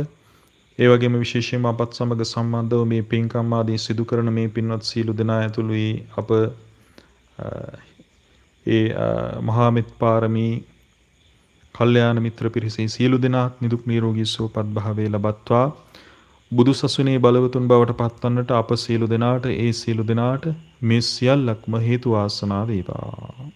ඒ වගේම විශේෂයෙන්ම අපත් සමග සම්බන්ධව මේ පින්කම් ආදී සිදු කරන මේ පින්වත් සියලු දෙනා ඇතුළු වී අප මහා මිත් පාරමී කල්යාණ මිත්‍ර පිරිසේ සියලු දෙනාත් නිදුක් නිරෝගී සුවපත් භාවය ලබත්වා බුදු සසුනේ බලවතුන් බවට පත්වන්නට අප සියලු දෙනාට ඒ සියලු දෙනාට මේ සියල්ලක්ම හේතු වාසනා වේවා.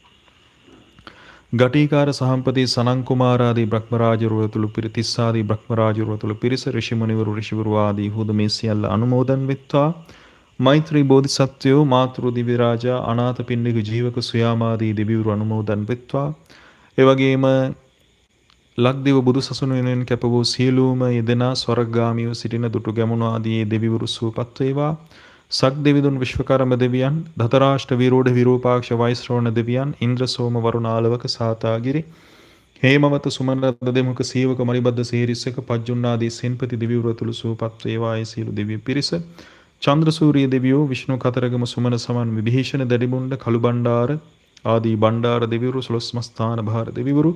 ගටිකාර සහම්පති සනං කුමාරාදී බ්‍රහ්මරාජරුවතුළු තිස්සාදී බ්‍රහ්මරාජරුවතුළු පිරිස ඍෂි මුනිවරු ඍෂිවරු ආදී හුද මේ සියල්ල අනුමෝදන් වෙත්වා. මෛත්‍රී බෝධිසත්වයෝ මාතෘ දිව්‍ය රාජා අනාථපිණ්ඩික ජීවක සුයාමාදී දෙවිවරු අනුමෝදන් වෙත්වා. ඒ වගේම ලක්දිව බුදු සසුන වෙනුවෙන් කැප වූ සියලුම යෙදෙනා ස්වර්ගාමීව සිටින දුටු ගැමුණු ආදී දෙවිවරු සුවපත් වේවා. සක් දෙවිඳුන් විශ්වකර්ම දෙවියන්, ධතරාෂ්ට විරෝධ විරූපාක්ෂ වෛශ්‍රවණ දෙවියන්, ඉන්ද්‍ර සෝම වරුණ ආලවක සාතාගිරි, හේමවත සුමනද දෙමුක සීවක මරිබද්ද සීරිස්සක පජ්ජුන්නාදී සෙන්පති දෙවිවරු ඇතුළු සුවපත් වේවා. ඒ සියලු දෙවියන් පිරිස චන්ද්‍ර සූර්ය දෙවියෝ, විෂ්ණු කතරගම සුමන සමන් විභීෂණ දැඩිමුණ්ඩ කළු බණ්ඩාර ආදී බණ්ඩාර දෙවිවරු, සොළොස්මස්ථාන භාර දෙවිවරු,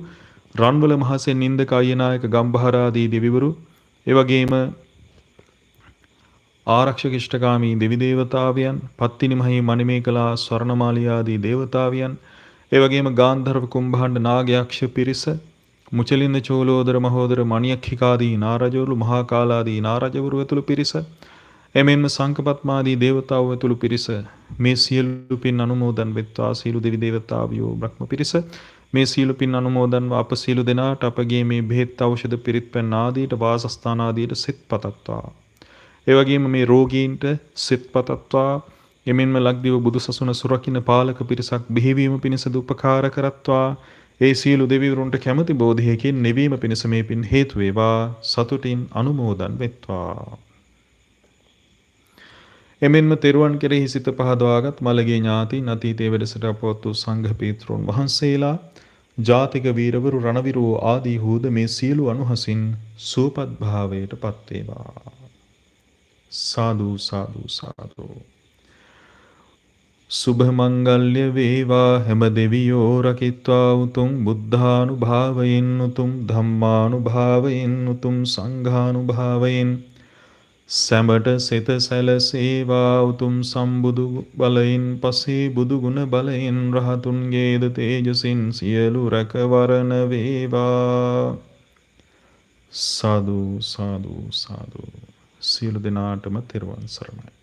රන්වල මහසෙන් නින්දක අයනායක ගම්භාර ආදී දෙවිවරු, ඒ වගේම ආරක්ෂක ඉෂ්ඨකාමී දෙවි දේවතාවයන්, පත්තිනිමහී මණිමේකලා ස්වර්ණමාලිය ආදී දේවතාවයන්, ඒ වගේම ගාන්ධර්ව කුම්භාණ්ඩ නාගයක්ෂ පිරිස, මුචලින්ද චෝලෝදර මහෝදර මණියක්ඛිකාදී නාරජවරු, මහා කාලාදී නාරජවරු ඇතුළු පිරිස, එමෙන්ම සංකපත්මාදී දේවතාවෝ ඇතුළු පිරිස මේ සියලු පින් අනුමෝදන් වෙත්වා. සියලු දෙවි දේවතාවියෝ බ්‍රහ්ම පිරිස මේ සියලු පින් අනුමෝදන්ව අප සියලු දෙනාට අපගේ මේ බෙහෙත් ඖෂධ පිරිත් පැන් ආදීට වාසස්ථාන ආදීට සිත් පතත්වා. ඒ වගේම මේ රෝගීන්ට සිත් පතත්වා. එමෙන්ම ලක්දිව බුදු සසුන සුරකින්න පාලක පිරිසක් බිහිවීම පිණිසද උපකාර කරත්වා. ඒ සියලු දෙවිවරුන්ට කැමැති බෝධියකින් නිවීම පිණිස මේ පින් හේතු වේවා. සතුටින් අනුමෝදන් වෙත්වා. එමෙන්ම තෙරුවන් කෙරෙහි සිත පහදවාගත් මළගේ ඥාතීන්, අතීතයේ වැඩසට අපවත් වූ සංඝ පීත්‍රෝන් වහන්සේලා, ජාතික වීරවරු රණවිරුවෝ ආදී හුද මේ සියලු අනුහසින් සුවපත් භාවයට පත් වේවා. සාදු සාදු සාදු. සුභ මංගල්‍ය වේවා හැම දෙවියෝ රකිත්වා. උතුම් බුද්ධානුභාවයෙන්, උතුම් ධම්මානුභාවයෙන්, උතුම් සංඝානුභාවයෙන් සැමට සිත සැලසේවා. උතුම් සම්බුදු බලයෙන්, පසේ බුදු ගුණ බලයෙන්, රහතුන්ගේද තේජසින් සියලු රැකවරණ වේවා. සාදු සාදු සාදු. සියලු දෙනාටම තෙරුවන් සරණයි.